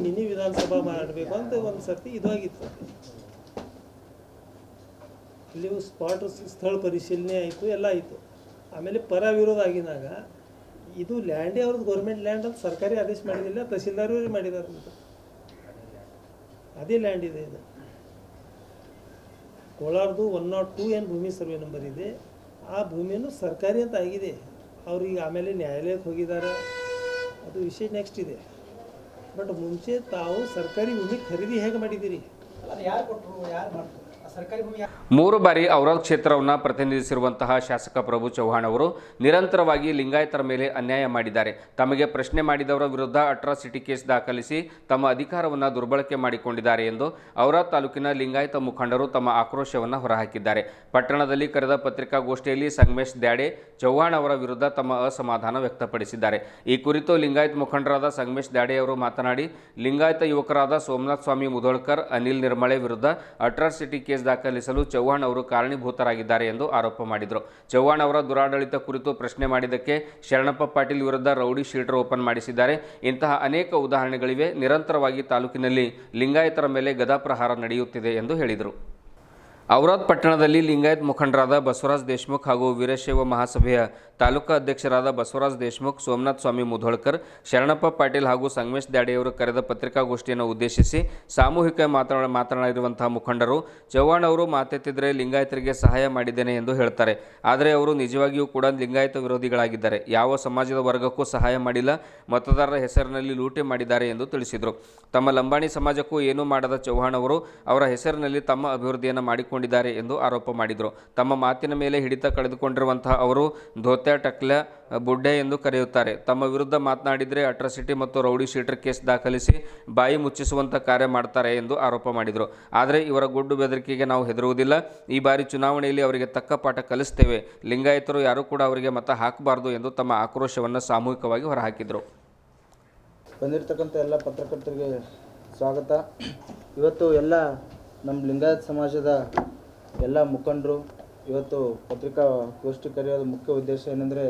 ಮಿನಿ ವಿಧಾನಸಭಾ ಮಾಡಬೇಕು ಅಂತ ಒಂದು ಸರ್ತಿ ಇದಾಗಿತ್ತು. ಇಲ್ಲಿ ಸ್ಪಾಟ್ ಸ್ಥಳ ಪರಿಶೀಲನೆ ಆಯಿತು, ಎಲ್ಲ ಆಯಿತು. ಆಮೇಲೆ ಪರ ವಿರೋಧ ಆಗಿದಾಗ ಇದು ಲ್ಯಾಂಡೇ ಅವ್ರದ್ದು ಗೌರ್ಮೆಂಟ್ ಲ್ಯಾಂಡ್ ಅಂತ ಸರ್ಕಾರಿ ಆದೇಶ ಮಾಡಿದಿಲ್ಲ, ತಹಸೀಲ್ದಾರ್ ಮಾಡಿದ್ದಾರೆ ಅಂತ. ಅದೇ ಲ್ಯಾಂಡ್ ಇದೆ ಇದು. ಕೋಲಾರದು 102 ಏನು ಭೂಮಿ ಸರ್ವೆ ನಂಬರ್ ಇದೆ, ಆ ಭೂಮಿಯನ್ನು ಸರ್ಕಾರಿ ಅಂತ ಆಗಿದೆ. ಅವ್ರಿಗೆ ಆಮೇಲೆ ನ್ಯಾಯಾಲಯಕ್ಕೆ ಹೋಗಿದ್ದಾರೆ, ಅದು ವಿಷಯ ನೆಕ್ಸ್ಟ್ ಇದೆ. ಬಟ್ ಮುಂಚೆ ತಾವು ಸರ್ಕಾರಿ ಭೂಮಿ ಖರೀದಿ ಹೇಗೆ ಮಾಡಿದ್ದೀರಿ? ಅದು ಯಾರು ಕೊಟ್ಟರು, ಯಾರು ಮಾಡಿದ್ರು? ಸರ್ಕಾರಿ ಭೂಮಿ 3 ಬಾರಿ ಔರಾದ್ ಕ್ಷೇತ್ರವನ್ನು ಪ್ರತಿನಿಧಿಸಿರುವಂತಹ ಶಾಸಕ ಪ್ರಭು ಚವ್ಹಾಣ್ ಅವರು ನಿರಂತರವಾಗಿ ಲಿಂಗಾಯತರ ಮೇಲೆ ಅನ್ಯಾಯ ಮಾಡಿದ್ದಾರೆ. ತಮಗೆ ಪ್ರಶ್ನೆ ಮಾಡಿದವರ ವಿರುದ್ಧ ಅಟ್ರಾಸಿಟಿ ಕೇಸ್ ದಾಖಲಿಸಿ ತಮ್ಮ ಅಧಿಕಾರವನ್ನು ದುರ್ಬಳಕೆ ಮಾಡಿಕೊಂಡಿದ್ದಾರೆ ಎಂದು ಔರಾದ್ ತಾಲೂಕಿನ ಲಿಂಗಾಯತ ಮುಖಂಡರು ತಮ್ಮ ಆಕ್ರೋಶವನ್ನು ಹೊರಹಾಕಿದ್ದಾರೆ. ಪಟ್ಟಣದಲ್ಲಿ ಕರೆದ ಪತ್ರಿಕಾಗೋಷ್ಠಿಯಲ್ಲಿ ಸಂಗಮೇಶ್ ದ್ಯಾಡೆ ಚವ್ಹಾಣ್ ಅವರ ವಿರುದ್ಧ ತಮ್ಮ ಅಸಮಾಧಾನ ವ್ಯಕ್ತಪಡಿಸಿದ್ದಾರೆ. ಈ ಕುರಿತು ಲಿಂಗಾಯತ ಮುಖಂಡರಾದ ಸಂಗಮೇಶ್ ದ್ಯಾಡೆ ಅವರು ಮಾತನಾಡಿ, ಲಿಂಗಾಯತ ಯುವಕರಾದ ಸೋಮನಾಥ್ ಸ್ವಾಮಿ ಮುಧೋಳ್ಕರ್, ಅನಿಲ್ ನಿರ್ಮಳೆ ವಿರುದ್ಧ ಅಟ್ರಾಸಿಟಿ ಕೇಸ್ ದಾಖಲಿಸಲು ಚವ್ಹಾಣ್ ಅವರು ಕಾರಣೀಭೂತರಾಗಿದ್ದಾರೆ ಎಂದು ಆರೋಪ ಮಾಡಿದರು. ಚವ್ಹಾಣ್ ಅವರ ದುರಾಡಳಿತ ಕುರಿತು ಪ್ರಶ್ನೆ ಮಾಡಿದ್ದಕ್ಕೆ ಶರಣಪ್ಪ ಪಾಟೀಲ್ ವಿರುದ್ಧ ರೌಡಿ ಶೀಟರ್ ಓಪನ್ ಮಾಡಿಸಿದ್ದಾರೆ. ಇಂತಹ ಅನೇಕ ಉದಾಹರಣೆಗಳಿವೆ. ನಿರಂತರವಾಗಿ ತಾಲೂಕಿನಲ್ಲಿ ಲಿಂಗಾಯತರ ಮೇಲೆ ಗದಾಪ್ರಹಾರ ನಡೆಯುತ್ತಿದೆ ಎಂದು ಹೇಳಿದರು. ಔರಾದ್ ಪಟ್ಟಣದಲ್ಲಿ ಲಿಂಗಾಯತ್ ಮುಖಂಡರಾದ ಬಸವರಾಜ್ ದೇಶಮುಖ್ ಹಾಗೂ ವೀರಶೈವ ಮಹಾಸಭೆಯ ತಾಲೂಕಾ ಅಧ್ಯಕ್ಷರಾದ ಬಸವರಾಜ್ ದೇಶಮುಖ್, ಸೋಮನಾಥ್ ಸ್ವಾಮಿ ಮುಧೋಳ್ಕರ್, ಶರಣಪ್ಪ ಪಾಟೀಲ್ ಹಾಗೂ ಸಂಗಮೇಶ್ ದ್ಯಾಡೆಯವರು ಕರೆದ ಪತ್ರಿಕಾಗೋಷ್ಠಿಯನ್ನು ಉದ್ದೇಶಿಸಿ ಸಾಮೂಹಿಕ ಮಾತನಾಡಿರುವಂತಹ ಮುಖಂಡರು, ಚವ್ಹಾಣ್ ಅವರು ಮಾತೆತ್ತಿದ್ರೆ ಲಿಂಗಾಯತರಿಗೆ ಸಹಾಯ ಮಾಡಿದ್ದೇನೆ ಎಂದು ಹೇಳ್ತಾರೆ. ಆದರೆ ಅವರು ನಿಜವಾಗಿಯೂ ಕೂಡ ಲಿಂಗಾಯತ ವಿರೋಧಿಗಳಾಗಿದ್ದಾರೆ. ಯಾವ ಸಮಾಜದ ವರ್ಗಕ್ಕೂ ಸಹಾಯ ಮಾಡಿಲ್ಲ, ಮತದಾರರ ಹೆಸರಿನಲ್ಲಿ ಲೂಟಿ ಮಾಡಿದ್ದಾರೆ ಎಂದು ತಿಳಿಸಿದರು. ತಮ್ಮ ಲಂಬಾಣಿ ಸಮಾಜಕ್ಕೂ ಏನೂ ಮಾಡದ ಚವ್ಹಾಣ್ ಅವರು ಅವರ ಹೆಸರಿನಲ್ಲಿ ತಮ್ಮ ಅಭಿವೃದ್ಧಿಯನ್ನು ಮಾಡಿಕೊಂಡಿದ್ದಾರೆ ಎಂದು ಆರೋಪ ಮಾಡಿದರು. ತಮ್ಮ ಮಾತಿನ ಮೇಲೆ ಹಿಡಿತ ಕಳೆದುಕೊಂಡಿರುವಂತಹ ಅವರು ಧೋತ್ಯ ಟಕ್ಲ ಬುಡ್ಡೆ ಎಂದು ಕರೆಯುತ್ತಾರೆ. ತಮ್ಮ ವಿರುದ್ಧ ಮಾತನಾಡಿದರೆ ಅಟ್ರಾಸಿಟಿ ಮತ್ತು ರೌಡಿ ಶೀಟರ್ ಕೇಸ್ ದಾಖಲಿಸಿ ಬಾಯಿ ಮುಚ್ಚಿಸುವಂಥ ಕಾರ್ಯ ಮಾಡ್ತಾರೆ ಎಂದು ಆರೋಪ ಮಾಡಿದರು. ಆದರೆ ಇವರ ಗುಡ್ಡು ಬೆದರಿಕೆಗೆ ನಾವು ಹೆದರುವುದಿಲ್ಲ. ಈ ಬಾರಿ ಚುನಾವಣೆಯಲ್ಲಿ ಅವರಿಗೆ ತಕ್ಕ ಪಾಠ ಕಲಿಸ್ತೇವೆ. ಲಿಂಗಾಯತರು ಯಾರೂ ಕೂಡ ಅವರಿಗೆ ಮತ ಹಾಕಬಾರದು ಎಂದು ತಮ್ಮ ಆಕ್ರೋಶವನ್ನು ಸಾಮೂಹಿಕವಾಗಿ ಹೊರಹಾಕಿದರು. ಬಂದಿರತಕ್ಕಂಥ ಎಲ್ಲ ಪತ್ರಕರ್ತರಿಗೆ ಸ್ವಾಗತ. ಇವತ್ತು ಎಲ್ಲ ನಮ್ಮ ಲಿಂಗಾಯತ ಸಮಾಜದ ಎಲ್ಲ ಮುಖಂಡರು ಇವತ್ತು ಪತ್ರಿಕಾಗೋಷ್ಠಿ ಕರೆಯೋದು ಮುಖ್ಯ ಉದ್ದೇಶ ಏನೆಂದರೆ,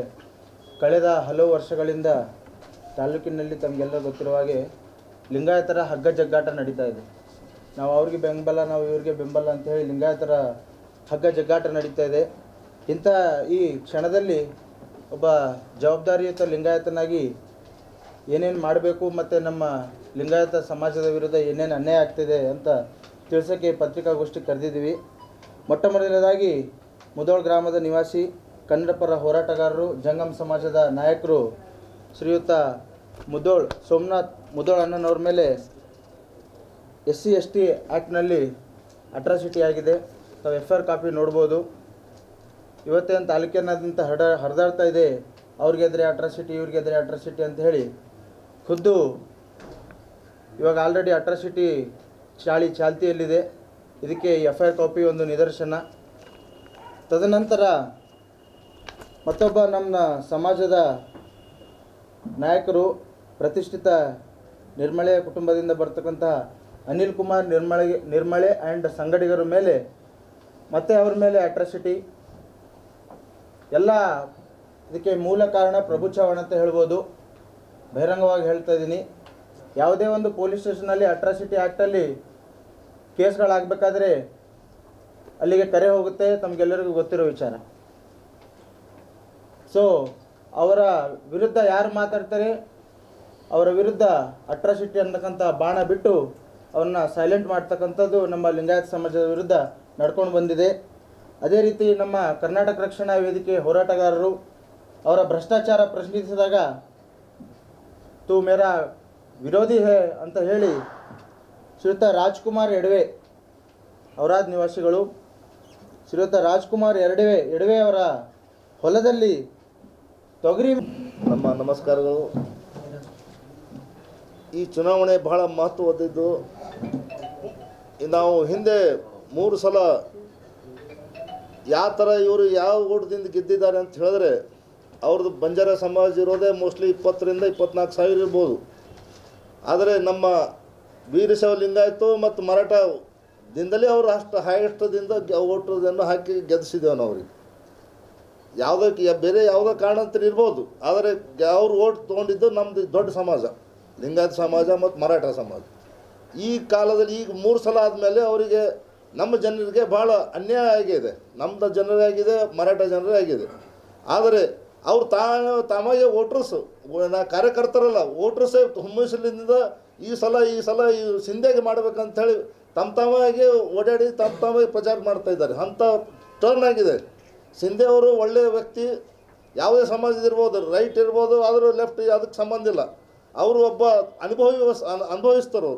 ಕಳೆದ ಹಲವು ವರ್ಷಗಳಿಂದ ತಾಲೂಕಿನಲ್ಲಿ ತಮಗೆಲ್ಲ ಗೊತ್ತಿರುವ ಹಾಗೆ ಲಿಂಗಾಯತರ ಹಗ್ಗ ಜಗ್ಗಾಟ ನಡೀತಾ ಇದೆ. ನಾವು ಅವ್ರಿಗೆ ಬೆಂಬಲ, ನಾವು ಇವ್ರಿಗೆ ಬೆಂಬಲ ಅಂತ ಹೇಳಿ ಲಿಂಗಾಯತರ ಹಗ್ಗ ಜಗ್ಗಾಟ ನಡೀತಾ ಇದೆ. ಇಂಥ ಈ ಕ್ಷಣದಲ್ಲಿ ಒಬ್ಬ ಜವಾಬ್ದಾರಿಯುತ ಲಿಂಗಾಯತನಾಗಿ ಏನೇನು ಮಾಡಬೇಕು ಮತ್ತು ನಮ್ಮ ಲಿಂಗಾಯತ ಸಮಾಜದ ವಿರುದ್ಧ ಏನೇನು ಅನ್ಯಾಯ ಆಗ್ತಿದೆ ಅಂತ ತಿಳಿಸೋಕ್ಕೆ ಪತ್ರಿಕಾಗೋಷ್ಠಿ ಕರೆದಿದ್ದೀವಿ. ಮೊಟ್ಟ ಮೊದಲನೇದಾಗಿ ಮುಧೋಳ್ ಗ್ರಾಮದ ನಿವಾಸಿ ಕನ್ನಡಪರ ಹೋರಾಟಗಾರರು, ಜಂಗಮ್ ಸಮಾಜದ ನಾಯಕರು ಶ್ರೀಯುತ ಸೋಮನಾಥ್ ಮುಧೋಳ್ ಅಣ್ಣನವ್ರ ಮೇಲೆ SC/ST ಆ್ಯಕ್ಟ್ನಲ್ಲಿ ಅಟ್ರಾಸಿಟಿ ಆಗಿದೆ. ತಾವು FIR ಕಾಪಿ ನೋಡ್ಬೋದು. ಇವತ್ತೇನು ತಾಲೂಕಿನಾದ್ಯಂತ ಹರಿದಾಡ್ತಾ ಇದೆ, ಅವ್ರಿಗೆದ್ರೆ ಅಟ್ರಾಸಿಟಿ, ಇವ್ರಿಗೆದ್ರೆ ಅಟ್ರಾಸಿಟಿ ಅಂತ ಹೇಳಿ. ಖುದ್ದು ಇವಾಗ ಆಲ್ರೆಡಿ ಅಟ್ರಾಸಿಟಿ ಚಾಲ್ತಿಯಲ್ಲಿದೆ. ಇದಕ್ಕೆ FIR ಕಾಪಿ ಒಂದು ನಿದರ್ಶನ. ತದನಂತರ ಮತ್ತೊಬ್ಬ ನಮ್ಮ ಸಮಾಜದ ನಾಯಕರು, ಪ್ರತಿಷ್ಠಿತ ನಿರ್ಮಳೆಯ ಕುಟುಂಬದಿಂದ ಬರ್ತಕ್ಕಂತಹ ಅನಿಲ್ ಕುಮಾರ್ ನಿರ್ಮಳೆ ಆ್ಯಂಡ್ ಸಂಗಡಿಗರ ಮೇಲೆ ಮತ್ತೆ ಅವ್ರ ಮೇಲೆ ಅಟ್ರಾಸಿಟಿ. ಎಲ್ಲ ಇದಕ್ಕೆ ಮೂಲ ಕಾರಣ ಪ್ರಭು ಚವ್ಹಾಣ್ ಅಂತ ಹೇಳ್ಬೋದು. ಬಹಿರಂಗವಾಗಿ ಹೇಳ್ತಾ ಇದ್ದೀನಿ. ಯಾವುದೇ ಒಂದು ಪೊಲೀಸ್ ಸ್ಟೇಷನಲ್ಲಿ ಅಟ್ರಾಸಿಟಿ ಆ್ಯಕ್ಟಲ್ಲಿ ಕೇಸ್ಗಳಾಗಬೇಕಾದ್ರೆ ಅಲ್ಲಿಗೆ ಕರೆ ಹೋಗುತ್ತೆ, ತಮಗೆಲ್ಲರಿಗೂ ಗೊತ್ತಿರೋ ವಿಚಾರ. ಸೊ ಅವರ ವಿರುದ್ಧ ಯಾರು ಮಾತಾಡ್ತಾರೆ, ಅವರ ವಿರುದ್ಧ ಅಟ್ರಾಸಿಟಿ ಅನ್ನತಕ್ಕಂಥ ಬಾಣ ಬಿಟ್ಟು ಅವ್ರನ್ನ ಸೈಲೆಂಟ್ ಮಾಡ್ತಕ್ಕಂಥದ್ದು ನಮ್ಮ ಲಿಂಗಾಯತ ಸಮಾಜದ ವಿರುದ್ಧ ನಡ್ಕೊಂಡು ಬಂದಿದೆ. ಅದೇ ರೀತಿ ನಮ್ಮ ಕರ್ನಾಟಕ ರಕ್ಷಣಾ ವೇದಿಕೆ ಹೋರಾಟಗಾರರು ಅವರ ಭ್ರಷ್ಟಾಚಾರ ಪ್ರಶ್ನಿಸಿದಾಗ ತೂ ಮೇರಾ ವಿರೋಧಿ ಹೇ ಅಂತ ಹೇಳಿ ಶ್ರೀಯುತ ರಾಜ್ಕುಮಾರ್ ಎಡವೆ, ಔರಾದ್ ನಿವಾಸಿಗಳು, ಶ್ರೀಯುತ ರಾಜ್ಕುಮಾರ್ ಎಡವೆ ಅವರ ಹೊಲದಲ್ಲಿ ತೊಗರಿ. ನಮ್ಮ ನಮಸ್ಕಾರಗಳು. ಈ ಚುನಾವಣೆ ಬಹಳ ಮಹತ್ವದ್ದು. ನಾವು ಹಿಂದೆ 3 ಸಲ ಯಾವ ಥರ ಇವರು ಯಾವ ಓಟದಿಂದ ಗೆದ್ದಿದ್ದಾರೆ ಅಂತ ಹೇಳಿದ್ರೆ, ಅವ್ರದ್ದು ಬಂಜಾರ ಸಮಾಜ ಇರೋದೇ ಮೋಸ್ಟ್ಲಿ 20,000 ರಿಂದ 24,000 ಇರ್ಬೋದು. ಆದರೆ ನಮ್ಮ ವೀರಶೈವ ಲಿಂಗಾಯತು ಮತ್ತು ಮರಾಠದಿಂದಲೇ ಅವರು ಅಷ್ಟು ಹೈಯೆಸ್ಟದಿಂದ ಓಟನ್ನು ಹಾಕಿ ಗೆಲ್ಲಿಸಿದ್ದೇವೆ ನಾವು ಅವ್ರಿಗೆ. ಯಾವುದಕ್ಕೆ ಬೇರೆ ಯಾವುದೋ ಕಾರಣಂತರ ಇರ್ಬೋದು, ಆದರೆ ಅವ್ರು ಓಟ್ ತೊಗೊಂಡಿದ್ದು ನಮ್ಮದು ದೊಡ್ಡ ಸಮಾಜ, ಲಿಂಗಾಯತ ಸಮಾಜ ಮತ್ತು ಮರಾಠ ಸಮಾಜ. ಈ ಕಾಲದಲ್ಲಿ ಈಗ 3 ಸಲ ಆದಮೇಲೆ ಅವರಿಗೆ ನಮ್ಮ ಜನರಿಗೆ ಭಾಳ ಅನ್ಯಾಯ ಆಗಿದೆ. ನಮ್ಮದು ಜನರಾಗಿದೆ, ಮರಾಠ ಜನರಾಗಿದೆ. ಆದರೆ ಅವ್ರು ತಮಗೆ ವೋಟ್ರಸ್ಸು ಕಾರ್ಯಕರ್ತರಲ್ಲ, ವೋಟ್ರಸ್ಸೇ ಹುಮ್ಮಸ್ಸಿನಿಂದ ಈ ಸಲ ಈ ಸಿಂಧೆಗೆ ಮಾಡ್ಬೇಕಂಥೇಳಿ ತಮಗೆ ಓಡಾಡಿ ತಮಗೆ ಪ್ರಚಾರ ಮಾಡ್ತಾ ಇದ್ದಾರೆ. ಅಂಥ ಟರ್ನ್ ಆಗಿದೆ. ಸಿಂಧೆ ಅವರು ಒಳ್ಳೆಯ ವ್ಯಕ್ತಿ, ಯಾವುದೇ ಸಮಾಜದಿರ್ಬೋದು, ರೈಟ್ ಇರ್ಬೋದು, ಆದರೂ ಲೆಫ್ಟ್ ಅದಕ್ಕೆ ಸಂಬಂಧ ಇಲ್ಲ. ಅವರು ಒಬ್ಬ ಅನುಭವಿಸ್ತಾರೆ.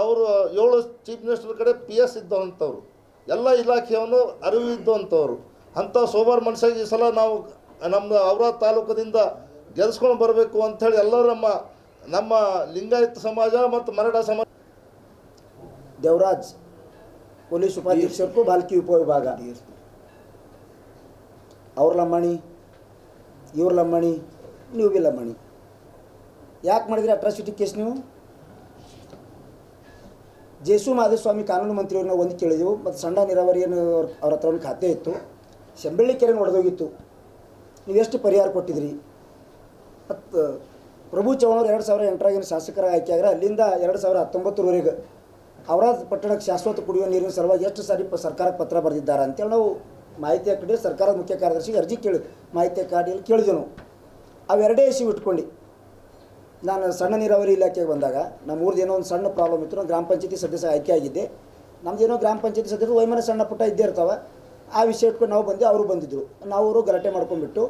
ಅವರು 7 ಚೀಫ್ ಮಿನಿಸ್ಟರ್ ಕಡೆ PS ಇದ್ದಂಥವ್ರು, ಎಲ್ಲ ಇಲಾಖೆಯನ್ನು ಅರಿವು ಇದ್ದಂಥವ್ರು. ಅಂಥ ಸೋಬಾರ್ ಮನುಷ್ಯಾಗಿ ಈ ಸಲ ನಾವು ನಮ್ಮ ಔರಾದ್ ತಾಲೂಕದಿಂದ ಗೆಲ್ಸ್ಕೊಂಡು ಬರಬೇಕು ಅಂಥೇಳಿ ಎಲ್ಲರೂ ನಮ್ಮ ಲಿಂಗಾಯತ ಸಮಾಜ ಮತ್ತು ಮರಾಠ ಸಮಾಜ. ದೇವರಾಜ್ ಪೊಲೀಸ್ ಉಪಾಧೀಕ್ಷಕರು ಬಾಲ್ಕಿ ಉಪವಿಭಾಗ, ಅವ್ರ ಲಂಬಾಣಿ, ಇವ್ರ ಲಂಬಾಣಿ, ನೀವು ಬಿ ಲಂಬಾಣಿ. ಯಾಕೆ ಮಾಡಿದ್ರಿ ಅಟ್ರಾಸಿಟಿ ಕೇಸ್? ನೀವು ಜೇಸು ಮಾಧುಸ್ವಾಮಿ ಕಾನೂನು ಮಂತ್ರಿಯವ್ರನ್ನ ಒಂದು ಕೇಳಿದೆವು, ಮತ್ತು ಸಣ್ಣ ನೀರಾವರಿಯನ್ನು ಅವ್ರ ಹತ್ರ ಒಂದು ಖಾತೆ ಇತ್ತು, ಶೆಂಬಳ್ಳಿ ಕೆರೆ ಒಡೆದೋಗಿತ್ತು, ನೀವು ಎಷ್ಟು ಪರಿಹಾರ ಕೊಟ್ಟಿದ್ರಿ? ಮತ್ತು ಪ್ರಭು ಚವ್ಹಾಣ್ ಅವರು 2008 ಶಾಸಕರ ಆಯ್ಕೆ ಆಗ್ರೆ, ಅಲ್ಲಿಂದ 2019ವರೆಗೆ ಔರಾದ್ ಪಟ್ಟಣಕ್ಕೆ ಶಾಶ್ವತ ಕುಡಿಯುವ ನೀರಿನ ಸಲುವಾಗಿ ಎಷ್ಟು ಸಾರಿ ಸರ್ಕಾರಕ್ಕೆ ಪತ್ರ ಬರೆದಿದ್ದಾರೆ ಅಂತೇಳಿ ನಾವು ಮಾಹಿತಿ ಹಾಕಿದ್ವಿ. ಸರ್ಕಾರದ ಮುಖ್ಯ ಕಾರ್ಯದರ್ಶಿಗೆ ಅರ್ಜಿ ಮಾಹಿತಿ ಕಾರ್ಡಿಯಲ್ಲಿ ಕೇಳಿದೆವು ನಾವು. ಅವೆರಡೇ ಇಶ್ಯೂ ಇಟ್ಕೊಂಡು ನಾನು ಸಣ್ಣ ನೀರಾವರಿ ಇಲಾಖೆಗೆ ಬಂದಾಗ ನಮ್ಮೂರ್ದು ಏನೋ ಒಂದು ಸಣ್ಣ ಪ್ರಾಬ್ಲಮ್ ಇತ್ತು. ನಾನು ಗ್ರಾಮ ಪಂಚಾಯತಿ ಸದಸ್ಯ ಆಯ್ಕೆ ಆಗಿದ್ದೆ. ನಮ್ಮದೇನೋ ಗ್ರಾಮ ಪಂಚಾಯತಿ ಸದಸ್ಯರು ವೈಮನ ಸಣ್ಣ ಪುಟ್ಟ ಇದ್ದೇ ಇರ್ತಾವೆ. ಆ ವಿಷಯ ಇಟ್ಕೊಂಡು ನಾವು ಬಂದು ಅವರು ಬಂದಿದ್ದರು. ನಾವು ಅವರು ಗಲಾಟೆ ಮಾಡ್ಕೊಂಡ್ಬಿಟ್ಟು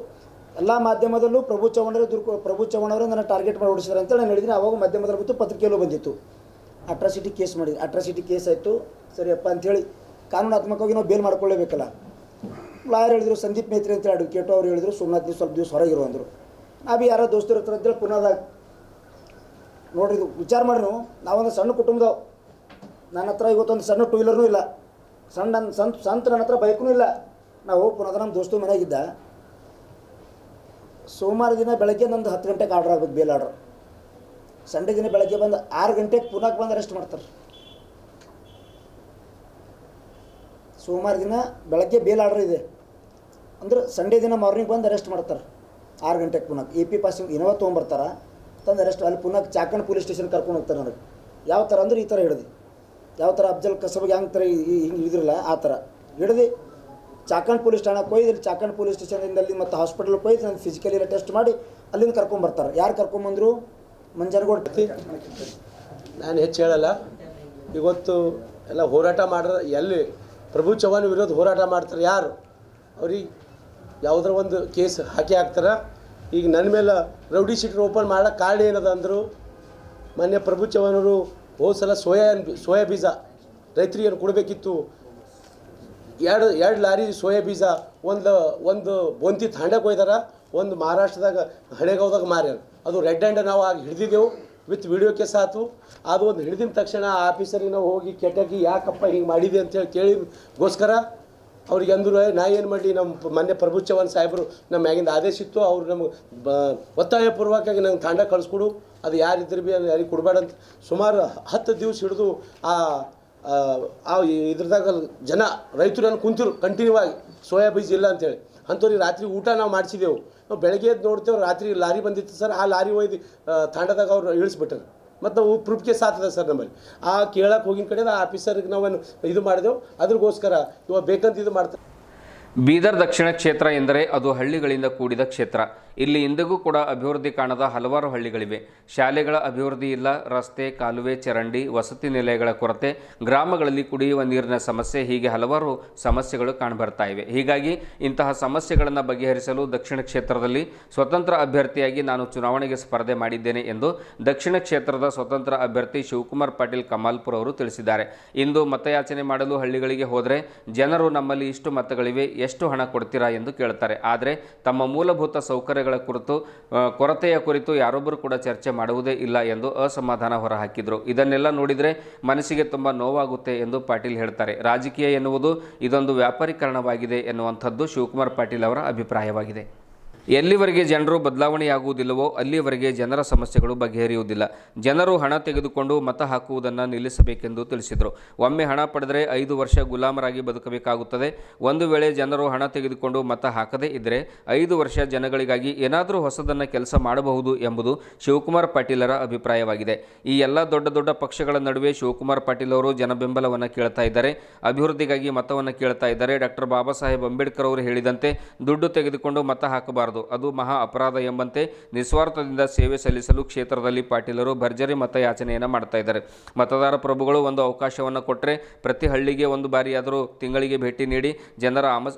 ಎಲ್ಲ ಮಾಧ್ಯಮದಲ್ಲೂ ಪ್ರಭು ಚವ್ಹಾಣ್ ಅವರು ನನ್ನ ಟಾರ್ಗೆಟ್ ಮಾಡಿ ಓಡಿಸಿದ್ರು ಅಂತೇಳಿ ನಾನು ಹೇಳಿದ್ದೀನಿ. ಅವಾಗ ಮಾಧ್ಯಮದಲ್ಲಿ ಬಂತು, ಪತ್ರಿಕೆಯಲ್ಲೂ ಬಂದಿತ್ತು. ಅಟ್ರಾಸಿಟಿ ಕೇಸ್ ಮಾಡಿದ್ವಿ. ಅಟ್ರಾಸಿಟಿ ಕೇಸ್ ಆಯಿತು, ಸರಿಯಪ್ಪ ಅಂಥೇಳಿ ಕಾನೂನಾತ್ಮಕವಾಗಿ ನಾವು ಬೇಲ್ ಮಾಡ್ಕೊಳ್ಳೇಬೇಕಲ್ಲ. ಲಾಯರ್ ಹೇಳಿದರು, ಸಂದೀಪ್ ಮೇತ್ರಿ ಅಂತೇಳಿ ಅಡ್ವೊಕೇಟು, ಅವ್ರು ಹೇಳಿದರು ಸೋಮನಾಥ್ ನೀವು ಸ್ವಲ್ಪ ದಿವಸ ಹೊರಗಿರು ಅಂದರು. ನಾವು ಯಾರೋ ದೋಸ್ತರು ಹತ್ರ ಅಂತೇಳಿ ಪುನಃದಾಗ ನೋಡ್ರಿ, ಇದು ವಿಚಾರ ಮಾಡಿ. ನಾವೊಂದು ಸಣ್ಣ ಕುಟುಂಬದವು, ನನ್ನ ಹತ್ರ ಇವತ್ತೊಂದು ಸಣ್ಣ 2 ವೀಲರ್ನೂ ಇಲ್ಲ, ಸಂತ ನನ್ನ ಹತ್ರ ಬೈಕ್ನೂ ಇಲ್ಲ. ನಾವು ಪುನಃ ನಮ್ಮ ದೋಸ್ತು ಮನೆಯಾಗಿದ್ದ. ಸೋಮವಾರ ದಿನ ಬೆಳಗ್ಗೆ ನಂದು 10 ಗಂಟೆಗೆ ಆರ್ಡ್ರ್ ಆಗ್ಬೇಕು, ಬೇಲ್ ಆರ್ಡ್ರ್. ಸಂಡೇ ದಿನ ಬೆಳಗ್ಗೆ ಬಂದು 6 ಗಂಟೆಗೆ ಪುನಃ ಬಂದು ಅರೆಸ್ಟ್ ಮಾಡ್ತಾರೆ. ಸೋಮವಾರ ದಿನ ಬೆಳಗ್ಗೆ ಬೇಲ್ ಆರ್ಡ್ರ್ ಇದೆ ಅಂದ್ರೆ ಸಂಡೇ ದಿನ ಮಾರ್ನಿಂಗ್ ಬಂದು ಅರೆಸ್ಟ್ ಮಾಡ್ತಾರೆ 6 ಗಂಟೆಗೆ. ಪುನಃ AP ಪಾಸಿಂಗ್ ಇನೋವಾ ತೊಗೊಂಬರ್ತಾರೆ, ತಂದು ಅರೆಸ್ಟ್. ಅಲ್ಲಿ ಪುನಃ ಚಾಕಣ್ ಪೊಲೀಸ್ ಸ್ಟೇಷನ್ ಕರ್ಕೊಂಡು ಹೋಗ್ತಾರೆ. ನನಗೆ ಯಾವ ಥರ ಅಂದ್ರೆ ಈ ಥರ ಹಿಡ್ದು, ಯಾವ ಥರ ಅಫ್ಜಲ್ ಕಸಬ್ಗೆ ಹೆಂಗೆ ಥರ ಹಿಂಗೆ ಇದ್ರಲ್ಲ ಆ ಥರ ಹಿಡ್ದು ಚಾಕಣ್ ಪೊಲೀಸ್ ಠಾಣಕ್ಕೆ ಹೋಯ್ದು, ಇಲ್ಲಿ ಚಾಕಣ್ ಪೊಲೀಸ್ ಸ್ಟೇಷನಿಂದ ಅಲ್ಲಿ ಮತ್ತು ಹಾಸ್ಪಿಟಲ್ಗೆ ಹೋಯ್ದು ನಾನು ಫಿಸಿಕಲಿ ಎಲ್ಲ ಟೆಸ್ಟ್ ಮಾಡಿ ಅಲ್ಲಿಂದ ಕರ್ಕೊಂಬರ್ತಾರೆ. ಯಾರು ಕರ್ಕೊಂಬಂದರು? ಮಂಜನಗೌಡ. ನಾನು ಹೆಚ್ಚು ಹೇಳಲ್ಲ. ಇವತ್ತು ಎಲ್ಲ ಹೋರಾಟ ಮಾಡ್ರೆ ಎಲ್ಲಿ ಪ್ರಭು ಚವ್ಹಾಣ್ ವಿರೋಧ ಹೋರಾಟ ಮಾಡ್ತಾರೆ ಯಾರು? ಅವ್ರಿಗೆ ಯಾವುದರ ಒಂದು ಕೇಸ್ ಹಾಕ್ತಾರೆ. ಈಗ ನನ್ನ ಮೇಲೆ ರೌಡಿ ಶೀಟರ್ ಓಪನ್ ಮಾಡೋಕ್ಕೆ ಕಾರಣ ಏನದ ಅಂದರು, ಮೊನ್ನೆ ಪ್ರಭು ಚವ್ಹಾಣ್ ಅವರು ಹೋದ ಸಲ ಸೋಯಾ ಬೀಜ ರೈತರಿಗೆ ಕೊಡಬೇಕಿತ್ತು. ಎರಡು ಲಾರಿ ಸೋಯಾ ಬೀಜ ಒಂದು ಬೋಂತಿ ತಾಂಡಕ್ಕೆ ಹೋಯ್ದಾರ, ಒಂದು ಮಹಾರಾಷ್ಟ್ರದಾಗ ಹಣೆಗಾವ್ದಾಗ ಮಾರ್ಯಾರ. ಅದು ರೆಡ್ ಹ್ಯಾಂಡ್ ನಾವು ಆಗ ಹಿಡಿದಿದ್ದೆವು, ವಿತ್ ವಿಡಿಯೋ ಕೇಸ್ ಆಯ್ತು. ಅದು ಒಂದು ಹಿಡಿದಿನ ತಕ್ಷಣ ಆಫೀಸರಿಗೆ ನಾವು ಹೋಗಿ ಕೆಟ್ಟಾಗಿ ಯಾಕಪ್ಪ ಹಿಂಗೆ ಮಾಡಿದೆ ಅಂತೇಳಿ ಕೇಳಿಗೋಸ್ಕರ ಅವ್ರಿಗೆ ಅಂದರು, ನಾ ಏನು ಮಾಡಲಿ, ನಮ್ಮ ಮೊನ್ನೆ ಪ್ರಭು ಚವ್ಹಾಣ್ ಸಾಹೇಬರು ನಮ್ಮ ಮ್ಯಾಗಿಂದ ಆದೇಶ ಇತ್ತು, ಅವ್ರು ನಮಗೆ ಒತ್ತಾಯಪೂರ್ವಕವಾಗಿ ನಂಗೆ ತಾಂಡ ಕಳಿಸ್ಕೊಡು, ಅದು ಯಾರಿದ್ರು ಭೀ ಅದು ಯಾರಿಗೆ ಕೊಡಬೇಡ ಅಂತ ಸುಮಾರು 10 ದಿವಸ ಹಿಡಿದು ಇದ್ರದಾಗ ಜನ ರೈತರು ನಾನು ಕುಂತಿರು ಕಂಟಿನ್ಯೂ ಆಗಿ ಸೋಯಾ ಬೀಜ ಇಲ್ಲ ಅಂತೇಳಿ. ಅಂಥವ್ರಿಗೆ ರಾತ್ರಿ ಊಟ ನಾವು ಮಾಡಿಸಿದೆವು. ನಾವು ಬೆಳಗ್ಗೆ ಎದ್ದು ನೋಡ್ತೇವೆ, ರಾತ್ರಿ ಲಾರಿ ಬಂದಿತ್ತು ಸರ್, ಆ ಲಾರಿ ಒಯ್ದು ತಾಂಡದಾಗ ಅವ್ರು ಇಳಿಸ್ಬಿಟ್ಟಾರೆ. ಮತ್ತು ನಾವು ಪ್ರೂಫ್ ಕೇಸ್ ಆಗ್ತದೆ ಸರ್ ನಮ್ಮಲ್ಲಿ. ಆ ಕೇಳಕ್ಕೆ ಹೋಗಿನ ಕಡೆ ಆ ಆಫೀಸರ್ಗೆ ನಾವೇನು ಇದು ಮಾಡಿದೆವು, ಅದ್ರಗೋಸ್ಕರ ಇವಾಗ ಬೇಕಂತ ಇದು ಮಾಡ್ತಾರೆ. ಬೀದರ್ ದಕ್ಷಿಣ ಕ್ಷೇತ್ರ ಎಂದರೆ ಅದು ಹಳ್ಳಿಗಳಿಂದ ಕೂಡಿದ ಕ್ಷೇತ್ರ. ಇಲ್ಲಿ ಇಂದಿಗೂ ಕೂಡ ಅಭಿವೃದ್ಧಿ ಕಾಣದ ಹಲವಾರು ಹಳ್ಳಿಗಳಿವೆ. ಶಾಲೆಗಳ ಅಭಿವೃದ್ಧಿ ಇಲ್ಲ, ರಸ್ತೆ, ಕಾಲುವೆ, ಚರಂಡಿ, ವಸತಿ ನಿಲಯಗಳ ಕೊರತೆ, ಗ್ರಾಮಗಳಲ್ಲಿ ಕುಡಿಯುವ ನೀರಿನ ಸಮಸ್ಯೆ, ಹೀಗೆ ಹಲವಾರು ಸಮಸ್ಯೆಗಳು ಕಾಣಬರ್ತಾ ಇವೆ. ಹೀಗಾಗಿ ಇಂತಹ ಸಮಸ್ಯೆಗಳನ್ನು ಬಗೆಹರಿಸಲು ದಕ್ಷಿಣ ಕ್ಷೇತ್ರದಲ್ಲಿ ಸ್ವತಂತ್ರ ಅಭ್ಯರ್ಥಿಯಾಗಿ ನಾನು ಚುನಾವಣೆಗೆ ಸ್ಪರ್ಧೆ ಮಾಡಿದ್ದೇನೆ ಎಂದು ದಕ್ಷಿಣ ಕ್ಷೇತ್ರದ ಸ್ವತಂತ್ರ ಅಭ್ಯರ್ಥಿ ಶಿವಕುಮಾರ್ ಪಾಟೀಲ್ ಕಮಾಲ್ಪುರ್ ಅವರು ತಿಳಿಸಿದ್ದಾರೆ. ಇಂದು ಮತಯಾಚನೆ ಮಾಡಲು ಹಳ್ಳಿಗಳಿಗೆ ಹೋದರೆ ಜನರು ನಮ್ಮಲ್ಲಿ ಇಷ್ಟು ಮತಗಳಿವೆ, ಎಷ್ಟು ಹಣ ಕೊಡ್ತೀರಾ ಎಂದು ಕೇಳ್ತಾರೆ. ಆದರೆ ತಮ್ಮ ಮೂಲಭೂತ ಸೌಕರ್ಯಗಳ ಕೊರತೆಯ ಕುರಿತು ಯಾರೊಬ್ಬರು ಕೂಡ ಚರ್ಚೆ ಮಾಡುವುದೇ ಇಲ್ಲ ಎಂದು ಅಸಮಾಧಾನ ಹೊರಹಾಕಿದರು. ಇದನ್ನೆಲ್ಲ ನೋಡಿದರೆ ಮನಸ್ಸಿಗೆ ತುಂಬ ನೋವಾಗುತ್ತೆ ಎಂದು ಪಾಟೀಲ್ ಹೇಳ್ತಾರೆ. ರಾಜಕೀಯ ಎನ್ನುವುದು ಇದೊಂದು ವ್ಯಾಪಾರೀಕರಣವಾಗಿದೆ ಎನ್ನುವಂಥದ್ದು ಶಿವಕುಮಾರ್ ಪಾಟೀಲ್ ಅವರ ಅಭಿಪ್ರಾಯವಾಗಿದೆ. ಎಲ್ಲಿವರೆಗೆ ಜನರು ಬದಲಾವಣೆಯಾಗುವುದಿಲ್ಲವೋ ಅಲ್ಲಿಯವರೆಗೆ ಜನರ ಸಮಸ್ಯೆಗಳು ಬಗೆಹರಿಯುವುದಿಲ್ಲ. ಜನರು ಹಣ ತೆಗೆದುಕೊಂಡು ಮತ ಹಾಕುವುದನ್ನು ನಿಲ್ಲಿಸಬೇಕೆಂದು ತಿಳಿಸಿದರು. ಒಮ್ಮೆ ಹಣ ಪಡೆದರೆ 5 ವರ್ಷ ಗುಲಾಮರಾಗಿ ಬದುಕಬೇಕಾಗುತ್ತದೆ. ಒಂದು ವೇಳೆ ಜನರು ಹಣ ತೆಗೆದುಕೊಂಡು ಮತ ಹಾಕದೇ ಇದ್ದರೆ 5 ವರ್ಷ ಜನಗಳಿಗಾಗಿ ಏನಾದರೂ ಹೊಸದನ್ನು ಕೆಲಸ ಮಾಡಬಹುದು ಎಂಬುದು ಶಿವಕುಮಾರ್ ಪಾಟೀಲರ ಅಭಿಪ್ರಾಯವಾಗಿದೆ. ಈ ಎಲ್ಲ ದೊಡ್ಡ ದೊಡ್ಡ ಪಕ್ಷಗಳ ನಡುವೆ ಶಿವಕುಮಾರ್ ಪಾಟೀಲ್ ಅವರು ಜನಬೆಂಬಲವನ್ನು ಕೇಳ್ತಾ ಇದ್ದಾರೆ, ಅಭಿವೃದ್ಧಿಗಾಗಿ ಮತವನ್ನು ಕೇಳ್ತಾ ಇದ್ದಾರೆ. ಡಾಕ್ಟರ್ ಬಾಬಾ ಸಾಹೇಬ್ ಅಂಬೇಡ್ಕರ್ ಅವರು ಹೇಳಿದಂತೆ ದುಡ್ಡು ತೆಗೆದುಕೊಂಡು ಮತ ಹಾಕಬಾರದು, ಅದು ಮಹಾ ಅಪರಾಧ ಎಂಬಂತೆ ನಿಸ್ವಾರ್ಥದಿಂದ ಸೇವೆ ಸಲ್ಲಿಸಲು ಕ್ಷೇತ್ರದಲ್ಲಿ ಪಾಟೀಲರು ಭರ್ಜರಿ ಮತಯಾಚನೆಯನ್ನು ಮಾಡ್ತಾ ಇದ್ದಾರೆ. ಮತದಾರ ಪ್ರಭುಗಳು ಒಂದು ಅವಕಾಶವನ್ನು ಕೊಟ್ಟರೆ ಪ್ರತಿ ಹಳ್ಳಿಗೆ ಒಂದು ಬಾರಿಯಾದರೂ ತಿಂಗಳಿಗೆ ಭೇಟಿ ನೀಡಿ ಜನರ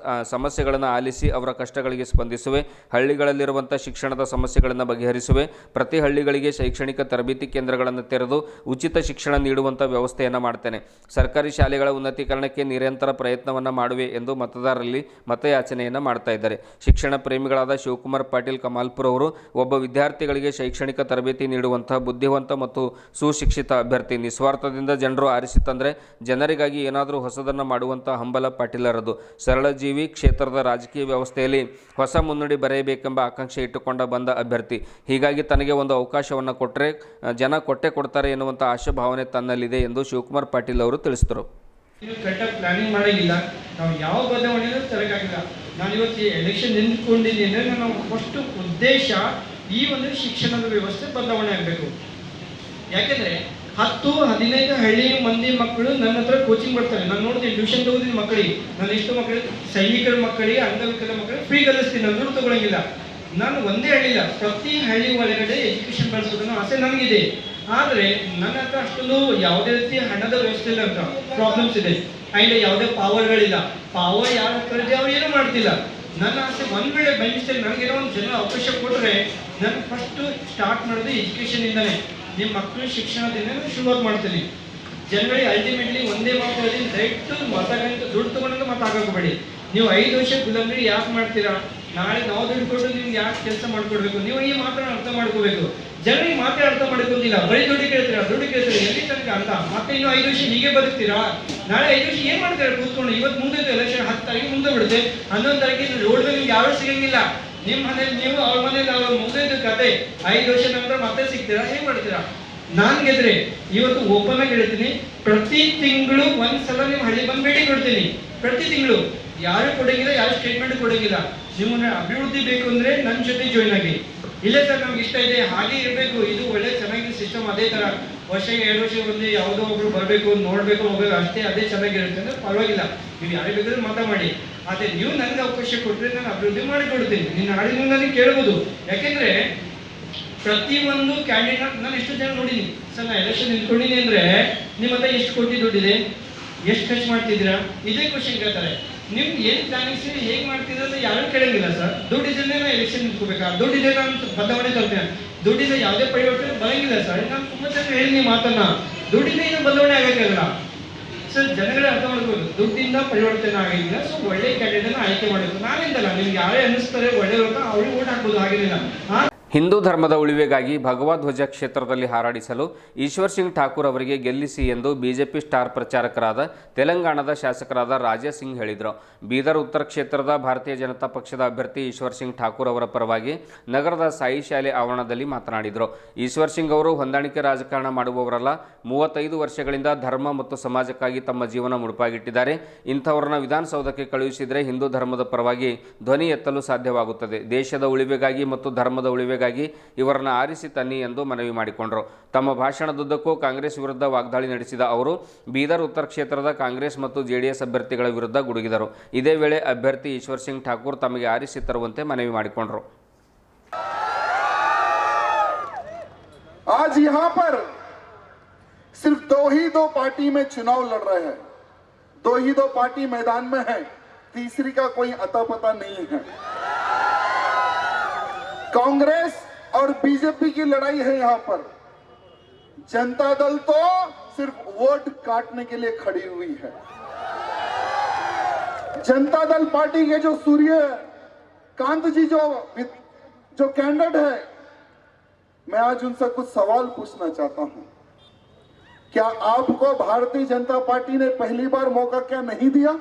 ಸಮಸ್ಯೆಗಳನ್ನು ಆಲಿಸಿ ಅವರ ಕಷ್ಟಗಳಿಗೆ ಸ್ಪಂದಿಸುವೆ, ಹಳ್ಳಿಗಳಲ್ಲಿರುವಂಥ ಶಿಕ್ಷಣದ ಸಮಸ್ಯೆಗಳನ್ನು ಬಗೆಹರಿಸುವೆ, ಪ್ರತಿ ಹಳ್ಳಿಗಳಿಗೆ ಶೈಕ್ಷಣಿಕ ತರಬೇತಿ ಕೇಂದ್ರಗಳನ್ನು ತೆರೆದು ಉಚಿತ ಶಿಕ್ಷಣ ನೀಡುವಂಥ ವ್ಯವಸ್ಥೆಯನ್ನು ಮಾಡ್ತೇನೆ, ಸರ್ಕಾರಿ ಶಾಲೆಗಳ ಉನ್ನತೀಕರಣಕ್ಕೆ ನಿರಂತರ ಪ್ರಯತ್ನವನ್ನು ಮಾಡುವೆ ಎಂದು ಮತದಾರರಲ್ಲಿ ಮತಯಾಚನೆಯನ್ನು ಮಾಡ್ತಾ ಇದ್ದಾರೆ. ಶಿಕ್ಷಣ ಪ್ರೇಮಿಗಳಾದ ಶಿವಕುಮಾರ್ ಪಾಟೀಲ್ ಕಮಾಲ್ಪುರ್ ಅವರು ಒಬ್ಬ ವಿದ್ಯಾರ್ಥಿಗಳಿಗೆ ಶೈಕ್ಷಣಿಕ ತರಬೇತಿ ನೀಡುವಂತಹ ಬುದ್ಧಿವಂತ ಮತ್ತು ಸುಶಿಕ್ಷಿತ ಅಭ್ಯರ್ಥಿ. ನಿಸ್ವಾರ್ಥದಿಂದ ಜನರು ಆರಿಸಿ ತಂದರೆ ಜನರಿಗಾಗಿ ಏನಾದರೂ ಹೊಸದನ್ನು ಮಾಡುವಂಥ ಹಂಬಲ ಪಾಟೀಲರದು. ಸರಳ ಜೀವಿ, ಕ್ಷೇತ್ರದ ರಾಜಕೀಯ ವ್ಯವಸ್ಥೆಯಲ್ಲಿ ಹೊಸ ಮುನ್ನುಡಿ ಬರೆಯಬೇಕೆಂಬ ಆಕಾಂಕ್ಷೆ ಇಟ್ಟುಕೊಂಡ ಬಂದ ಅಭ್ಯರ್ಥಿ. ಹೀಗಾಗಿ ತನಗೆ ಒಂದು ಅವಕಾಶವನ್ನು ಕೊಟ್ಟರೆ ಜನ ಕೊಡ್ತಾರೆ ಎನ್ನುವಂಥ ಆಶಾಭಾವನೆ ತನ್ನಲ್ಲಿದೆ ಎಂದು ಶಿವಕುಮಾರ್ ಪಾಟೀಲ್ ಅವರು ತಿಳಿಸಿದರು. ಕರೆಕ್ಟಾಗಿ ಪ್ಲಾನಿಂಗ್ ಮಾಡೋಂಗಿಲ್ಲ, ನಾವು ಯಾವ ಬದಲಾವಣೆಯೂ ತರಕಾಗಿಲ್ಲ. ನಾನು ಇವತ್ತು ಎಲೆಕ್ಷನ್ ನಿಂತ್ಕೊಂಡಿದ್ದೀನಿ ಅಂದರೆ ನನ್ನ ಫಸ್ಟ್ ಉದ್ದೇಶ ಈ ಒಂದು ಶಿಕ್ಷಣದ ವ್ಯವಸ್ಥೆ ಬದಲಾವಣೆ ಆಗಬೇಕು. ಯಾಕೆಂದರೆ 10-15 ಹಳ್ಳಿ ಮಂದಿ ಮಕ್ಕಳು ನನ್ನ ಹತ್ರ ಕೋಚಿಂಗ್ ಬರ್ತಾರೆ. ನಾನು ನೋಡ್ತೀನಿ, ಟ್ಯೂಷನ್ ತಗೋತೀನಿ ಮಕ್ಕಳಿಗೆ. ನಾನು ಎಷ್ಟು ಮಕ್ಕಳಿಗೆ, ಸೈನಿಕರ ಮಕ್ಕಳಿಗೆ, ಅಂಗವಿಕಲ ಮಕ್ಕಳಿಗೆ ಫ್ರೀ ಕಲಿಸ್ತೀನಿ, ನಾನು ದುಡ್ಡು ತಗೊಳ್ಳಂಗಿಲ್ಲ. ನಾನು ಒಂದೇ ಹಳ್ಳಿಲ್ಲ, ಪ್ರತಿ ಹಳ್ಳಿ ಒಳಗಡೆ ಎಜುಕೇಷನ್ ಬೆಳೆಸೋದನ್ನು ಆಸೆ ನನಗಿದೆ. ಆದರೆ ನನ್ನ ಹತ್ರ ಅಷ್ಟೊಂದು ಯಾವುದೇ ರೀತಿ ಹಣದ ವ್ಯವಸ್ಥೆ ಇಲ್ಲ ಅಂತ ಪ್ರಾಬ್ಲಮ್ಸ್ ಇದೆ. ಆ್ಯಂಡ್ ಯಾವುದೇ ಪಾವರ್ಗಳಿಲ್ಲ. ಪಾವರ್ ಯಾರ ಹತ್ರ ಇದೆ ಅವ್ರು ಏನೂ ಮಾಡ್ತಿಲ್ಲ. ನನ್ನ ಆಸೆ ಒಂದು ವೇಳೆ ಬೈ ಮಿಸ್ಟೇಕ್ ನನಗೇನೋ ಒಂದು ಜನ ಅವಕಾಶ ಕೊಟ್ಟರೆ ನಾನು ಫಸ್ಟು ಸ್ಟಾರ್ಟ್ ಮಾಡೋದು ಎಜುಕೇಷನಿಂದನೇ. ನಿಮ್ಮ ಮಕ್ಕಳು ಶಿಕ್ಷಣದಿಂದ ನಾನು ಶುರುವಾತ್ ಮಾಡ್ತೀನಿ. ಜನಗಳಿಗೆ ಅಲ್ಟಿಮೇಟ್ಲಿ ಒಂದೇ ಮಾತು ಹೇಳಿ, ಡೈರೆಕ್ಟ್ ಮತಗಂತ ದುಡ್ಡು ತೊಗೊಂಡು ಮಾತಾಡಬೇಡಿ. ನೀವು 5 ವರ್ಷ ಗುಲಾಮಗಿರಿ ಯಾಕೆ ಮಾಡ್ತೀರಾ? ನಾಳೆ ನಾವು ದುಡ್ಡು ಕೊಟ್ಟು ನಿಮ್ಗೆ ಯಾಕೆ ಕೆಲಸ ಮಾಡ್ಕೊಡ್ಬೇಕು? ನೀವು ಈ ಮಾತನ್ನು ಅರ್ಥ ಮಾಡ್ಕೋಬೇಕು. ಜನರಿಗೆ ಮಾತ್ರ ಅರ್ಥ ಮಾಡ್ಕೊಂಡಿಲ್ಲ, ಬರೀ ದುಡ್ಡು ಕೇಳ್ತೀರಾ, ಎಲ್ಲಿ ತನಕ ಅರ್ಥ? ಮತ್ತೆ ಇನ್ನು 5 ವರ್ಷ ಹೀಗೆ ಬದುಕ್ತೀರಾ? ನಾಳೆ 5 ವರ್ಷ ಏನ್ ಮಾಡ್ತೀರಾ ಕೂತ್ಕೊಂಡು? ಇವತ್ತು ಮುಂದೆ ಎಲೆಕ್ಷನ್ 10 ತಾರೀಕು ಮುಂದೆ ಬಿಡುತ್ತೆ, 11 ತಾರೀಕಿಗೆ ರೋಡ್ ನಿಮ್ಗೆ ಯಾರು ಸಿಗಂಗಿಲ್ಲ. ನಿಮ್ಮ ಮನೇಲಿ ನೀವು, ಅವ್ರ ಮನೇಲಿ ಅವ್ರ ಮುಂದೆ ಕತೆ. 5 ವರ್ಷ ನಂತರ ಮತ್ತೆ ಸಿಗ್ತೀರಾ? ಏನ್ ಮಾಡ್ತೀರಾ? ನಾನ್ ಗೆದ್ರೆ ಇವತ್ತು ಓಪನ್ ಆಗಿ ಹೇಳ್ತೀನಿ, ಪ್ರತಿ ತಿಂಗಳು ಒಂದ್ಸಲ ನೀವು ಹಳ್ಳಿ ಬಂದು ಭೇಟಿ ಕೊಡ್ತೀನಿ. ಪ್ರತಿ ತಿಂಗಳು ಯಾರು ಕೊಡಂಗಿಲ್ಲ, ಯಾರು ಸ್ಟೇಟ್ಮೆಂಟ್ ಕೊಡಂಗಿಲ್ಲ. ನಿಮ್ಮನ್ನ ಅಭಿವೃದ್ಧಿ ಬೇಕು ಅಂದ್ರೆ ನನ್ನ ಜೊತೆ ಜಾಯ್ನ್ ಆಗಿ. ಇಲ್ಲ ಸರ್ ನಮ್ಗೆ ಇಷ್ಟ ಇದೆ, ಹಾಗೆ ಇರಬೇಕು, ಇದು ಒಳ್ಳೆ ಚೆನ್ನಾಗಿ ಸಿಸ್ಟಮ್, ಅದೇ ತರ ವರ್ಷಕ್ಕೆ 2 ವರ್ಷ ಬಂದು ಯಾವುದೋ ಒಬ್ರು ಬರಬೇಕು, ನೋಡ್ಬೇಕು, ಹೋಗ್ಬೇಕು, ಅಷ್ಟೇ ಅದೇ ಚೆನ್ನಾಗಿರುತ್ತೆ ಅಂದ್ರೆ ಪರವಾಗಿಲ್ಲ. ನೀವು ಯಾರೇ ಬೇಕಾದ್ರೆ ಮಾತಾಡಿ. ಆದರೆ ನೀವು ನನಗೆ ಅವಕಾಶ ಕೊಟ್ಟರೆ ನಾನು ಅಭಿವೃದ್ಧಿ ಮಾಡಿಕೊಡ್ತೀನಿ. ನಿನ್ನ ನಾಡಿನ ನನಗೆ ಕೇಳ್ಬೋದು. ಯಾಕೆಂದ್ರೆ ಪ್ರತಿಯೊಂದು ಕ್ಯಾಂಡಿಡೇಟ್ ನಾನು ಎಷ್ಟು ಜನ ನೋಡಿದ್ದೀನಿ. ಸರ್ ನಾನು ಎಲೆಕ್ಷನ್ ನಿಂತ್ಕೊಂಡಿನಿ ಅಂದ್ರೆ ನಿಮ್ಮ ಹತ್ರ ಎಷ್ಟು ಕೋಟಿ ದುಡ್ಡಿದೆ, ಎಷ್ಟು ಖರ್ಚು ಮಾಡ್ತಿದ್ದೀರಾ, ಇದೇ ಕ್ವಶನ್ ಕೇಳ್ತಾರೆ. ನಿಮ್ಗೆ ಏನು ಪ್ಲಾನಿಂಗ್ಸ್ ಹೇಗೆ ಮಾಡ್ತಿದ್ರೆ ಅಂತ ಯಾರು ಕೇಳಂಗಿಲ್ಲ ಸರ್. ದುಡ್ಡಿದ್ರೆ ನಾನು ಎಲೆಕ್ಷನ್ ನಿಂತ್ಕೋಬೇಕಾ? ದುಡ್ಡಿದ್ರೆ ನಾನು ಬದಲಾವಣೆ ತರ್ತೇನೆ. ದುಡ್ಡಿಂದ ಯಾವುದೇ ಪರಿವರ್ತನೆ ಬರಂಗಿಲ್ಲ ಸರ್. ನಾನು ತುಂಬ ಜನ ಹೇಳಿ ಮಾತನ್ನ, ದುಡ್ಡಿಂದ ಏನು ಬದಲಾವಣೆ ಆಗೋಕ್ಕಾಗಲ್ಲ ಸರ್. ಜನಗಳೇ ಅರ್ಥ ಮಾಡ್ಬೋದು, ದುಡ್ಡಿಂದ ಪರಿವರ್ತನೆ ಆಗಿಲ್ಲ. ಸೊ ಒಳ್ಳೆ ಕ್ಯಾಂಡಿಡೇಟ್ನ ಆಯ್ಕೆ ಮಾಡಬೇಕು. ನಾನಿಂದಲ್ಲ, ನಿಮ್ಗೆ ಯಾರೇ ಅನ್ನಿಸ್ತಾರೆ ಒಳ್ಳೆಯವ್ರನ್ನ ಅವ್ರಿಗೆ ಓಟ್ ಹಾಕ್ಬೋದು, ಹಾಗೇನಿಲ್ಲ. ಹಿಂದೂ ಧರ್ಮದ ಉಳಿವಿಗಾಗಿ ಭಗವಧ್ವಜ ಕ್ಷೇತ್ರದಲ್ಲಿ ಹಾರಾಡಿಸಲು ಈಶ್ವರ್ ಸಿಂಗ್ ಠಾಕೂರ್ ಅವರಿಗೆ ಗೆಲ್ಲಿಸಿ ಎಂದು ಬಿಜೆಪಿ ಸ್ಟಾರ್ ಪ್ರಚಾರಕರಾದ ತೆಲಂಗಾಣದ ಶಾಸಕರಾದ ರಾಜಾ ಸಿಂಗ್ ಹೇಳಿದರು. ಬೀದರ್ ಉತ್ತರ ಕ್ಷೇತ್ರದ ಭಾರತೀಯ ಜನತಾ ಪಕ್ಷದ ಅಭ್ಯರ್ಥಿ ಈಶ್ವರ್ ಸಿಂಗ್ ಠಾಕೂರ್ ಅವರ ಪರವಾಗಿ ನಗರದ ಸಾಯಿ ಶಾಲೆ ಆವರಣದಲ್ಲಿ ಮಾತನಾಡಿದರು. ಈಶ್ವರ್ ಸಿಂಗ್ ಅವರು ಹೊಂದಾಣಿಕೆ ರಾಜಕಾರಣ ಮಾಡುವವರಲ್ಲ. 35 ವರ್ಷಗಳಿಂದ ಧರ್ಮ ಮತ್ತು ಸಮಾಜಕ್ಕಾಗಿ ತಮ್ಮ ಜೀವನ ಮುಡುಪಾಗಿಟ್ಟಿದ್ದಾರೆ. ಇಂಥವರನ್ನ ವಿಧಾನಸೌಧಕ್ಕೆ ಕಳುಹಿಸಿದರೆ ಹಿಂದೂ ಧರ್ಮದ ಪರವಾಗಿ ಧ್ವನಿ ಎತ್ತಲು ಸಾಧ್ಯವಾಗುತ್ತದೆ. ದೇಶದ ಉಳಿವಿಗಾಗಿ ಮತ್ತು ಧರ್ಮದ ಉಳಿವಿಗಾಗಿ ಇವರನ್ನು ಆರಿಸಿ ತನ್ನಿ ಎಂದು ಮನವಿ ಮಾಡಿಕೊಂಡರು. ತಮ್ಮ ಭಾಷಣದುದ್ದಕ್ಕೂ ಕಾಂಗ್ರೆಸ್ ವಿರುದ್ಧ ವಾಗ್ದಾಳಿ ನಡೆಸಿದ ಅವರು ಬೀದರ್ ಉತ್ತರ ಕ್ಷೇತ್ರದ ಕಾಂಗ್ರೆಸ್ ಮತ್ತು ಜೆಡಿಎಸ್ ಅಭ್ಯರ್ಥಿಗಳ ವಿರುದ್ಧ ಗುಡುಗಿದರು. ಇದೇ ವೇಳೆ ಅಭ್ಯರ್ಥಿ ಈಶ್ವರ್ ಸಿಂಗ್ ಠಾಕೂರ್ ತಮಗೆ ಆರಿಸಿ ತರುವಂತೆ ಮನವಿ ಮಾಡಿಕೊಂಡರು. आज यहाँ पर सिर्फ दो पार्टी में चुनाव लड़ रहे हैं. दो पार्टी मैदान में है, तीसरी का कोई अता पता नहीं है. कांग्रेस और बीजेपी की लड़ाई है यहाँ पर. जनता दल तो सिर्फ वोट काटने के लिए खड़ी हुई है. जनता दल पार्टी के जो सूर्यकांत जी जो कैंडिडेट है, मैं आज उनसे कुछ सवाल पूछना चाहता हूं. क्या आपको भारतीय जनता पार्टी ने पहली बार मौका क्या नहीं दिया?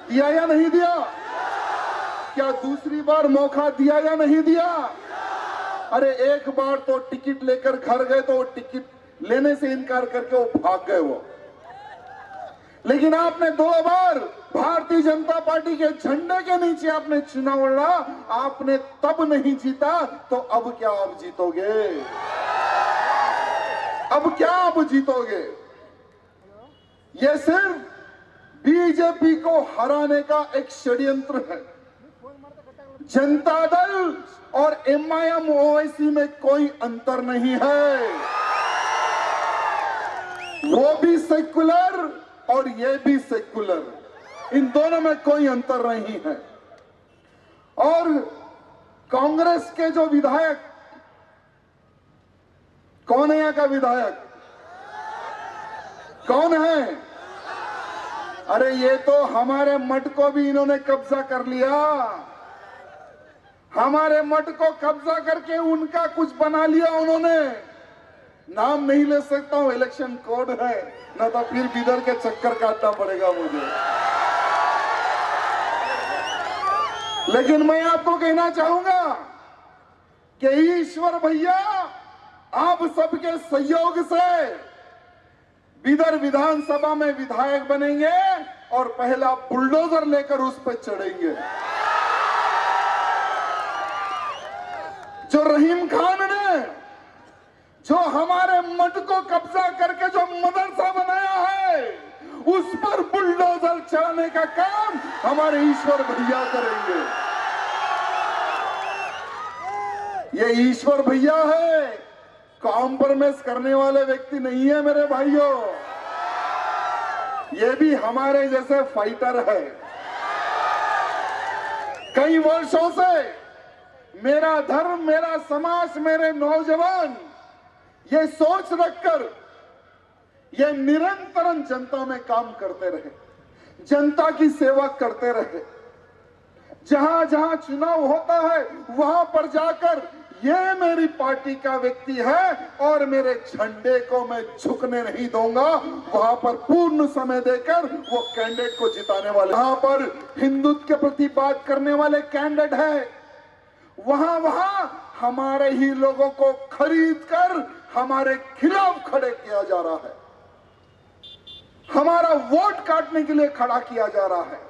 दिया या नहीं दिया? क्या दूसरी बार मौका दिया या नहीं दिया? अरे एक बार तो टिकट लेकर घर गए तो वो टिकट लेने से इनकार करके वो भाग गए वो। लेकिन आपने 2 बार भारतीय जनता पार्टी के झंडे के नीचे आपने चुनाव लड़ा, आपने तब नहीं जीता तो अब क्या आप जीतोगे? अब क्या आप जीतोगे? ये सिर्फ बीजेपी को हराने का एक षड्यंत्र है। जनता दल और एमआईएम ओवैसी में कोई अंतर नहीं है। वो भी सेक्युलर और ये भी सेक्युलर, इन दोनों में कोई अंतर नहीं है। और कांग्रेस के जो विधायक, कौन है यहाँ का विधायक? कौन है? अरे ये तो हमारे मठ को भी इन्होंने कब्जा कर लिया। हमारे मठ को कब्जा करके उनका कुछ बना लिया उन्होंने। नाम नहीं ले सकता हूं, इलेक्शन कोड है, ना तो फिर बिदर के चक्कर काटना पड़ेगा मुझे। लेकिन मैं आपको कहना चाहूंगा कि ईश्वर भैया आप सबके सहयोग से बिदर विधानसभा में विधायक बनेंगे और पहला बुलडोजर लेकर उस पर चढ़ेंगे। जो रहीम खान ने जो हमारे मठ को कब्जा करके जो मदरसा बनाया है, उस पर बुलडोजर चढ़ाने का काम हमारे ईश्वर भैया करेंगे। ये ईश्वर भैया है, कॉम्प्रोमाइज करने वाले व्यक्ति नहीं है मेरे भाइयों। ये भी हमारे जैसे फाइटर है। कई वर्षों से मेरा धर्म, मेरा समाज, मेरे नौजवान ये सोच रखकर ये निरंतर जनता में काम करते रहे, जनता की सेवा करते रहे। जहां जहां चुनाव होता है वहां पर जाकर ये मेरी पार्टी का व्यक्ति है और मेरे झंडे को मैं झुकने नहीं दूंगा, वहां पर पूर्ण समय देकर वो कैंडिडेट को जिताने वाले। वहां पर हिंदुत्व के प्रति बात करने वाले कैंडिडेट है, वहां वहां हमारे ही लोगों को खरीद कर हमारे खिलाफ खड़े किया जा रहा है, हमारा वोट काटने के लिए खड़ा किया जा रहा है।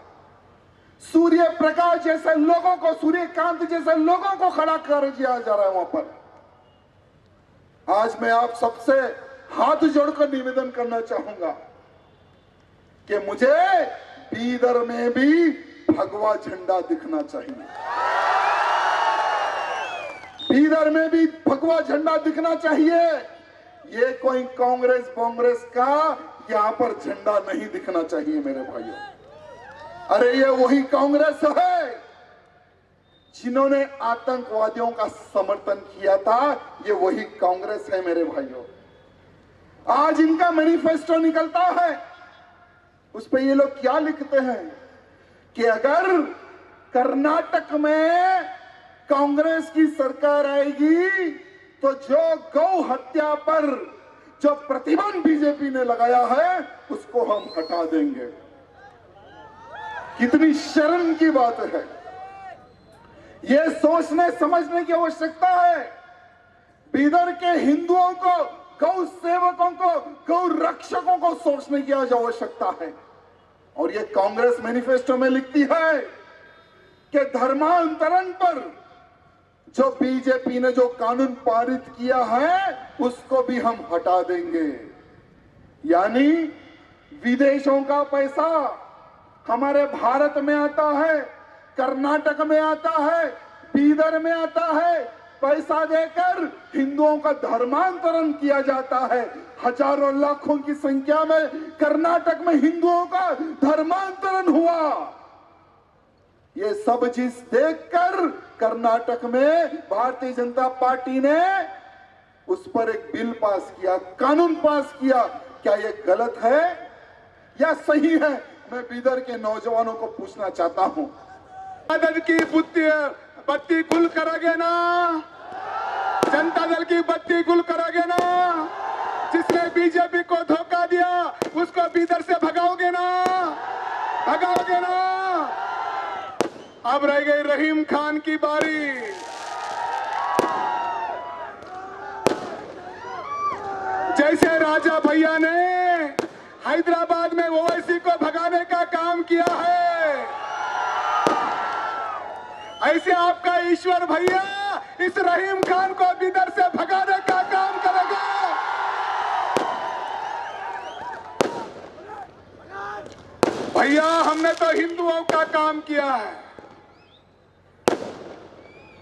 सूर्य प्रकाश जैसे लोगों को, सूर्यकांत जैसे लोगों को खड़ा कर दिया जा रहा है वहां पर। आज मैं आप सबसे हाथ जोड़कर निवेदन करना चाहूंगा कि मुझे बीदर में भी भगवा झंडा दिखना चाहिए। बीदर में भी भगवा झंडा दिखना चाहिए। ये कोई कांग्रेस का यहां पर झंडा नहीं दिखना चाहिए मेरे भाइयों। अरे ये वही कांग्रेस है जिन्होंने आतंकवादियों का समर्थन किया था, ये वही कांग्रेस है मेरे भाइयों। आज इनका मैनिफेस्टो निकलता है, उस पे ये लोग क्या लिखते हैं कि अगर कर्नाटक में कांग्रेस की सरकार आएगी तो जो गौ हत्या पर जो प्रतिबंध बीजेपी ने लगाया है उसको हम हटा देंगे। कितनी शर्म की बात है। यह सोचने समझने की आवश्यकता है। बीदर के हिंदुओं को, गौ सेवकों को, गौ रक्षकों को सोचने की आज आवश्यकता है। और यह कांग्रेस मैनिफेस्टो में लिखती है कि धर्मांतरण पर जो बीजेपी ने जो कानून पारित किया है उसको भी हम हटा देंगे। यानी विदेशों का पैसा हमारे भारत में आता है, कर्नाटक में आता है, बीदर में आता है, पैसा देकर हिंदुओं का धर्मांतरण किया जाता है। हजारों लाखों की संख्या में कर्नाटक में हिंदुओं का धर्मांतरण हुआ। ये सब चीज देखकर कर्नाटक में भारतीय जनता पार्टी ने उस पर एक बिल पास किया, कानून पास किया। क्या ये गलत है या सही है? मैं बीदर के नौजवानों को पूछना चाहता हूं। दल की बत्ती गुल करोगे ना? जनता दल की बत्ती गुल करोगे ना? जिसने बीजेपी को धोखा दिया उसको बीदर से भगाओगे ना? भगाओगे ना? अब रह गई रहीम खान की बारी। जैसे राजा भैया ने हैदराबाद में ओवैसी को भगाने का काम किया है, ऐसे आपका ईश्वर भैया इस रहीम खान को बिदर से भगाने का काम करेगा। भैया हमने तो हिंदुओं का काम किया है,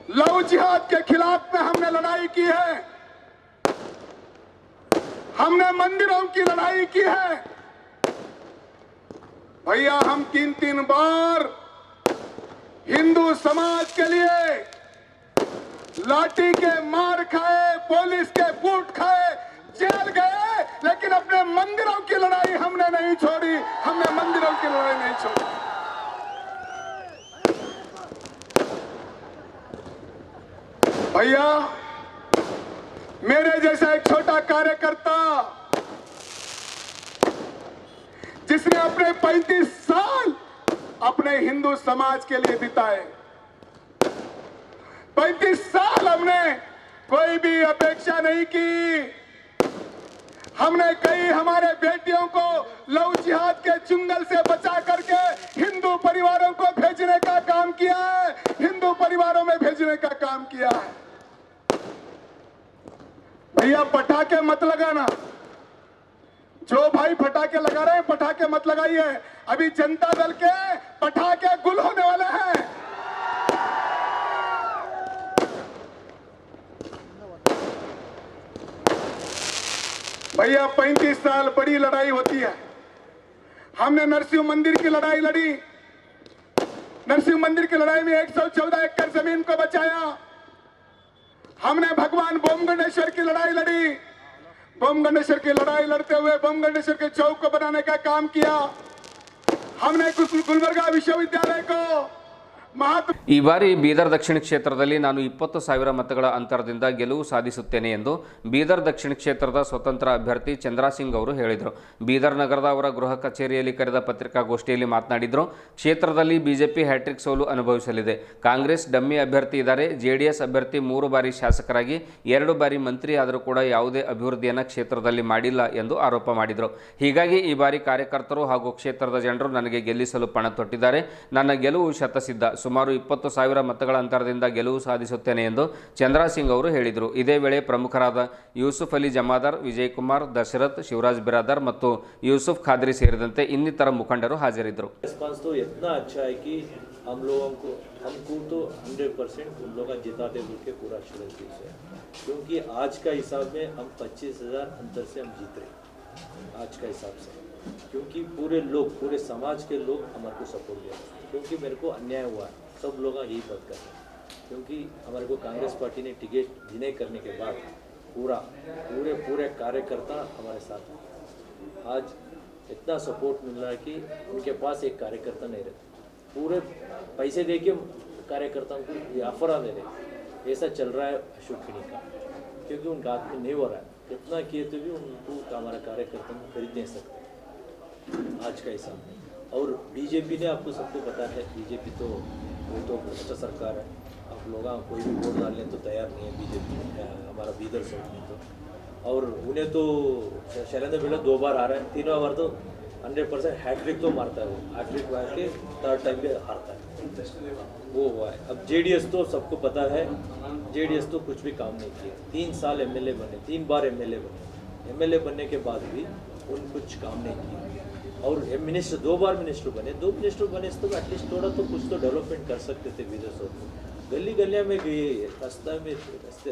लव जिहाद के खिलाफ में हमने लड़ाई की है, हमने मंदिरों की लड़ाई की है। भैया हम 3-3 बार हिंदू समाज के लिए लाठी के मार खाए, पुलिस के बूट खाए, जेल गए, लेकिन अपने मंदिरों की लड़ाई हमने नहीं छोड़ी, हमने मंदिरों की लड़ाई नहीं छोड़ी। भैया मेरे जैसा एक छोटा कार्यकर्ता जिसने अपने 35 साल अपने हिंदू समाज के लिए बिताए, 35 साल हमने कोई भी अपेक्षा नहीं की। हमने कई हमारे बेटियों को लव जिहाद के चुंगल से बचा करके हिंदू परिवारों को भेजने का काम किया है, हिंदू परिवारों में भेजने का काम किया है। भैया पटाखे मत लगाना, जो भाई पटाखे लगा रहे हैं पटाखे मत लगाइए, अभी जनता दल के पटाखे गुल होने वाले हैं। भैया 35 साल बड़ी लड़ाई होती है। हमने नरसिंह मंदिर की लड़ाई लड़ी, नरसिंह मंदिर की लड़ाई में 114 एकड़ जमीन को बचाया। हमने भगवान बोमगंडेश्वर की लड़ाई लड़ी, बोमगंडेश्वर की लड़ाई लड़ते हुए बोमगंडेश्वर के चौक को बनाने का काम किया। हमने गुलबर्गा विश्वविद्यालय को ಈ ಬಾರಿ ಬೀದರ್ ದಕ್ಷಿಣ ಕ್ಷೇತ್ರದಲ್ಲಿ ನಾನು 20,000 ಮತಗಳ ಅಂತರದಿಂದ ಗೆಲುವು ಸಾಧಿಸುತ್ತೇನೆ ಎಂದು ಬೀದರ್ ದಕ್ಷಿಣ ಕ್ಷೇತ್ರದ ಸ್ವತಂತ್ರ ಅಭ್ಯರ್ಥಿ ಚಂದ್ರಸಿಂಗ್ ಅವರು ಹೇಳಿದರು. ಬೀದರ್ ನಗರದ ಅವರ ಗೃಹ ಕಚೇರಿಯಲ್ಲಿ ಕರೆದ ಪತ್ರಿಕಾಗೋಷ್ಠಿಯಲ್ಲಿ ಮಾತನಾಡಿದರು. ಕ್ಷೇತ್ರದಲ್ಲಿ ಬಿಜೆಪಿ ಹ್ಯಾಟ್ರಿಕ್ ಸೋಲು ಅನುಭವಿಸಲಿದೆ. ಕಾಂಗ್ರೆಸ್ ಡಮ್ಮಿ ಅಭ್ಯರ್ಥಿ ಇದ್ದಾರೆ. ಜೆಡಿಎಸ್ ಅಭ್ಯರ್ಥಿ 3 ಬಾರಿ ಶಾಸಕರಾಗಿ 2 ಬಾರಿ ಮಂತ್ರಿ ಆದರೂ ಕೂಡ ಯಾವುದೇ ಅಭಿವೃದ್ಧಿಯನ್ನು ಕ್ಷೇತ್ರದಲ್ಲಿ ಮಾಡಿಲ್ಲ ಎಂದು ಆರೋಪ ಮಾಡಿದರು. ಹೀಗಾಗಿ ಈ ಬಾರಿ ಕಾರ್ಯಕರ್ತರು ಹಾಗೂ ಕ್ಷೇತ್ರದ ಜನರು ನನಗೆ ಗೆಲ್ಲಿಸಲು ಪಣ ತೊಟ್ಟಿದ್ದಾರೆ. ನನ್ನ ಗೆಲುವು ಶತಸಿದ್ಧ. ಸುಮಾರು 20,000 ಮತಗಳ ಅಂತರದಿಂದ ಗೆಲುವು ಸಾಧಿಸುತ್ತೇನೆ ಎಂದು ಚಂದ್ರಸಿಂಗ್ ಅವರು ಹೇಳಿದರು. ಇದೇ ವೇಳೆ ಪ್ರಮುಖರಾದ ಯೂಸುಫ್ ಅಲಿ ಜಮಾದಾರ್, ವಿಜಯ್ ಕುಮಾರ್, ದಶರಥ್, ಶಿವರಾಜ್ ಬಿರಾದರ್ ಮತ್ತು ಯೂಸುಫ್ ಖಾದ್ರಿ ಸೇರಿದಂತೆ ಇನ್ನಿತರ ಮುಖಂಡರು ಹಾಜರಿದ್ದರು. रिस्पांस तो इतना अच्छा है कि हमको तो 100% उन लोग जिताते बोल के पूरा श्योरिटी है, क्योंकि आज का हिसाब में हम 25,000 अंतर से हम जीत रहे आज का हिसाब से, क्योंकि पूरे समाज के लोग हमारे को सपोर्ट दिया, क्योंकि मेरे को अन्याय हुआ, सब लोग यही बात कर रहे हैं, क्योंकि हमारे को कांग्रेस पार्टी ने टिकट डिनाई करने के बाद पूरे कार्यकर्ता हमारे साथ हैं। आज इतना सपोर्ट मिल रहा है कि उनके पास एक कार्यकर्ता नहीं रहता, पूरे पैसे दे के कार्यकर्ताओं को ऑफर दे रहे, ऐसा चल रहा है अशोक खिनी का, क्योंकि उनका हाथ में नहीं हो रहा है, इतना किए तो भी उनको हमारा कार्यकर्ता खरीद नहीं सकते आज का हिसाब में। और बीजेपी ने, आपको सबको पता है, बीजेपी तो वो तो भ्रष्ट सरकार है, आप लोग कोई भी वोट डालने तो तैयार नहीं है बीजेपी हमारा बीदर से में तो, और उन्हें तो शैलेंद्र बिल्ला 2 बार आ रहा है, 3वां बार तो 100% हैट्रिक तो मारता है, वो हैट्रिक मार के 3rd टाइम पे हारता है, वो हुआ है। अब जेडीएस तो सबको पता है, जेडीएस तो कुछ भी काम नहीं किया, 3 साल एमएलए बने, 3 बार एमएलए बनने के बाद भी उन कुछ काम नहीं किया, और मिनिस्टर 2 बार मिनिस्टर बने, 2 मिनिस्टर बने तो एटलीस्ट थोड़ा तो कुछ तो डेवलपमेंट कर सकते थे विदेशों में। गलियाँ में गए, रास्ते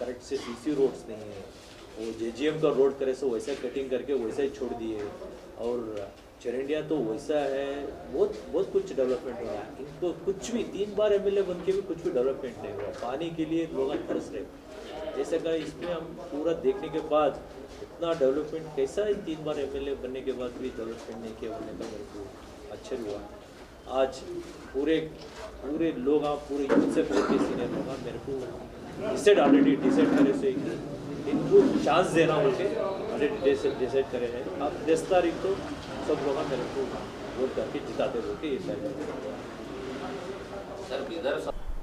करेक्ट से सीसी रोड्स नहीं है, वो जेजीएम का रोड करे सो वैसा कटिंग करके वैसा ही छोड़ दिए, और चरंडिया तो वैसा है, बहुत कुछ डेवलपमेंट हो रहा है। इनको कुछ भी 3 बार एमएलए बन के भी कुछ भी डेवलपमेंट नहीं हुआ, पानी के लिए लोग तरस रहे, जैसे का इसमें हम पूरा देखने के बाद इतना डेवलपमेंट कैसा है, 3 बार एमएलए बनने के बाद भी डेवलपमेंट नहीं किया होने का मेरे को अच्छा हुआ। आज पूरे लोग, आप पूरे यूथ से पूरे सीनियर लोग मेरे को ऑलरेडी डिसाइड करे से इनको चांस देना होके ऑलरेडी डिसाइड करे हैं। आप 10 तारीख तो सब लोग मेरे को वोट करके जिताते बोल के ये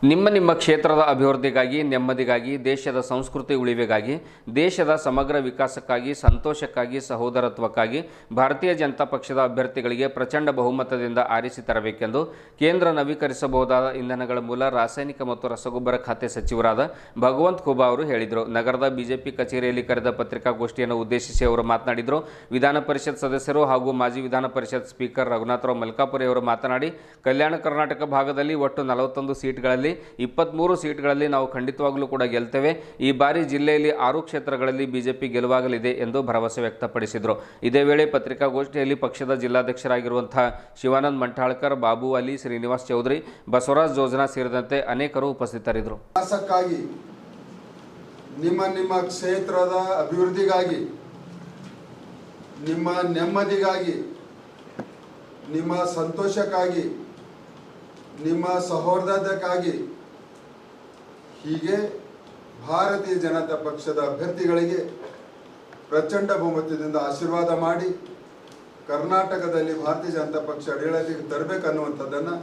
ನಿಮ್ಮ ಕ್ಷೇತ್ರದ ಅಭಿವೃದ್ಧಿಗಾಗಿ, ನೆಮ್ಮದಿಗಾಗಿ, ದೇಶದ ಸಂಸ್ಕೃತಿ ಉಳಿವಿಗಾಗಿ, ದೇಶದ ಸಮಗ್ರ ವಿಕಾಸಕ್ಕಾಗಿ, ಸಂತೋಷಕ್ಕಾಗಿ, ಸಹೋದರತ್ವಕ್ಕಾಗಿ ಭಾರತೀಯ ಜನತಾ ಪಕ್ಷದ ಅಭ್ಯರ್ಥಿಗಳಿಗೆ ಪ್ರಚಂಡ ಬಹುಮತದಿಂದ ಆರಿಸಿ ತರಬೇಕೆಂದು ಕೇಂದ್ರ ನವೀಕರಿಸಬಹುದಾದ ಇಂಧನಗಳ ಮೂಲ, ರಾಸಾಯನಿಕ ಮತ್ತು ರಸಗೊಬ್ಬರ ಖಾತೆ ಸಚಿವರಾದ ಭಗವಂತ್ ಖೂಬಾ ಅವರು ಹೇಳಿದರು. ನಗರದ ಬಿಜೆಪಿ ಕಚೇರಿಯಲ್ಲಿ ಕರೆದ ಪತ್ರಿಕಾಗೋಷ್ಠಿಯನ್ನು ಉದ್ದೇಶಿಸಿ ಅವರು ಮಾತನಾಡಿದರು. ವಿಧಾನ ಪರಿಷತ್ ಸದಸ್ಯರು ಹಾಗೂ ಮಾಜಿ ವಿಧಾನ ಪರಿಷತ್ ಸ್ಪೀಕರ್ ರಘುನಾಥರಾವ್ ಮಲ್ಕಾಪುರಿ ಅವರು ಮಾತನಾಡಿ, ಕಲ್ಯಾಣ ಕರ್ನಾಟಕ ಭಾಗದಲ್ಲಿ ಒಟ್ಟು 41 ಸೀಟ್ಗಳಲ್ಲಿ 23 ಸೀಟ್ಗಳಲ್ಲಿ ನಾವು ಖಂಡಿತವಾಗಲೂ ಕೂಡ ಗೆಲ್ತೇವೆ. ಈ ಬಾರಿ ಜಿಲ್ಲೆಯಲ್ಲಿ 6 ಕ್ಷೇತ್ರಗಳಲ್ಲಿ ಬಿಜೆಪಿ ಗೆಲುವಾಗಲಿದೆ ಎಂದು ಭರವಸೆ ವ್ಯಕ್ತಪಡಿಸಿದರು. ಇದೇ ವೇಳೆ ಪತ್ರಿಕಾಗೋಷ್ಠಿಯಲ್ಲಿ ಪಕ್ಷದ ಜಿಲ್ಲಾಧ್ಯಕ್ಷರಾಗಿರುವಂತಹ ಶಿವಾನಂದ್ ಮಂಠಾಳ್ಕರ್, ಬಾಬು ಅಲಿ, ಶ್ರೀನಿವಾಸ್ ಚೌಧರಿ, ಬಸವರಾಜ್ ಜೋಜನಾ ಸೇರಿದಂತೆ ಅನೇಕರು ಉಪಸ್ಥಿತರಿದ್ದರು. ನಿಮ್ಮ ಕ್ಷೇತ್ರದ ಅಭಿವೃದ್ಧಿಗಾಗಿ, ನಿಮ್ಮ ನೆಮ್ಮದಿಗಾಗಿ, ನಿಮ್ಮ ಸಂತೋಷಕ್ಕಾಗಿ, ನಿಮ್ಮ ಸೌಹಾರ್ದತೆಗಾಗಿ ಹೀಗೆ ಭಾರತೀಯ ಜನತಾ ಪಕ್ಷದ ಅಭ್ಯರ್ಥಿಗಳಿಗೆ ಪ್ರಚಂಡ ಬಹುಮತದಿಂದ ಆಶೀರ್ವಾದ ಮಾಡಿ ಕರ್ನಾಟಕದಲ್ಲಿ ಭಾರತೀಯ ಜನತಾ ಪಕ್ಷ ಆಡಳಿತಕ್ಕೆ ತರಬೇಕನ್ನುವಂಥದ್ದನ್ನು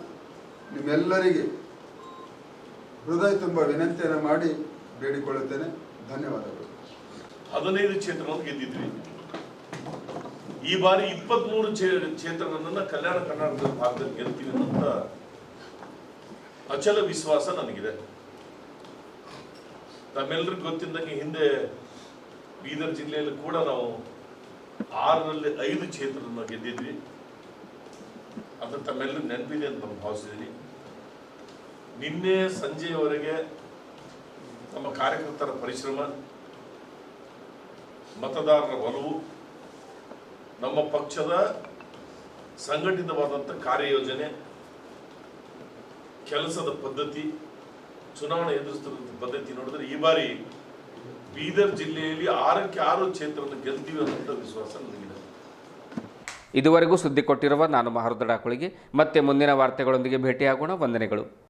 ನಿಮ್ಮೆಲ್ಲರಿಗೆ ಹೃದಯ ತುಂಬ ವಿನಂತಿಯನ್ನು ಮಾಡಿ ಬೇಡಿಕೊಳ್ಳುತ್ತೇನೆ. ಧನ್ಯವಾದಗಳು. 15 ಕ್ಷೇತ್ರಗಳನ್ನು ಗೆದ್ದಿದ್ವಿ. ಈ ಬಾರಿ 23 ಕ್ಷೇತ್ರಗಳನ್ನು ಕಲ್ಯಾಣ ಕರ್ನಾಟಕದ ಭಾಗದಲ್ಲಿ ಗೆಲ್ತೀವಿ ಅನ್ನೋಂಥ ಅಚಲ ವಿಶ್ವಾಸ ನನಗಿದೆ. ತಮ್ಮೆಲ್ಲರಿಗೂ ಗೊತ್ತಿದ್ದಂಗೆ ಹಿಂದೆ ಬೀದರ್ ಜಿಲ್ಲೆಯಲ್ಲಿ ಕೂಡ ನಾವು 6ರಲ್ಲಿ 5 ಕ್ಷೇತ್ರವನ್ನು ಗೆದ್ದಿದ್ವಿ. ಅದು ತಮ್ಮೆಲ್ಲರಿಗೂ ನೆನಪಿದೆ ಅಂತ ನಾನು ಭಾವಿಸಿದ್ದೀನಿ. ನಿನ್ನೆ ಸಂಜೆಯವರೆಗೆ ನಮ್ಮ ಕಾರ್ಯಕರ್ತರ ಪರಿಶ್ರಮ, ಮತದಾರರ ಒಲವು, ನಮ್ಮ ಪಕ್ಷದ ಸಂಘಟಿತವಾದಂಥ ಕಾರ್ಯಯೋಜನೆ, ಕೆಲಸದ ಪದ್ಧತಿ, ಚುನಾವಣೆ ಎದುರಿಸುತ್ತಿರುವಂಥ ಪದ್ಧತಿ ನೋಡಿದ್ರೆ ಈ ಬಾರಿ ಬೀದರ್ ಜಿಲ್ಲೆಯಲ್ಲಿ 6ಕ್ಕೆ 6 ಕ್ಷೇತ್ರವನ್ನು ಗೆಲ್ತೀವಿ ಅನ್ನೋಂಥ ವಿಶ್ವಾಸ ನನಗಿದೆ. ಇದುವರೆಗೂ ಸುದ್ದಿ ಕೊಟ್ಟಿರುವ ನಾನು ಮಹರುದ್ದ ಡಾಕುಳಿಗೆ. ಮತ್ತೆ ಮುಂದಿನ ವಾರ್ತೆಗಳೊಂದಿಗೆ ಭೇಟಿಯಾಗೋಣ. ವಂದನೆಗಳು.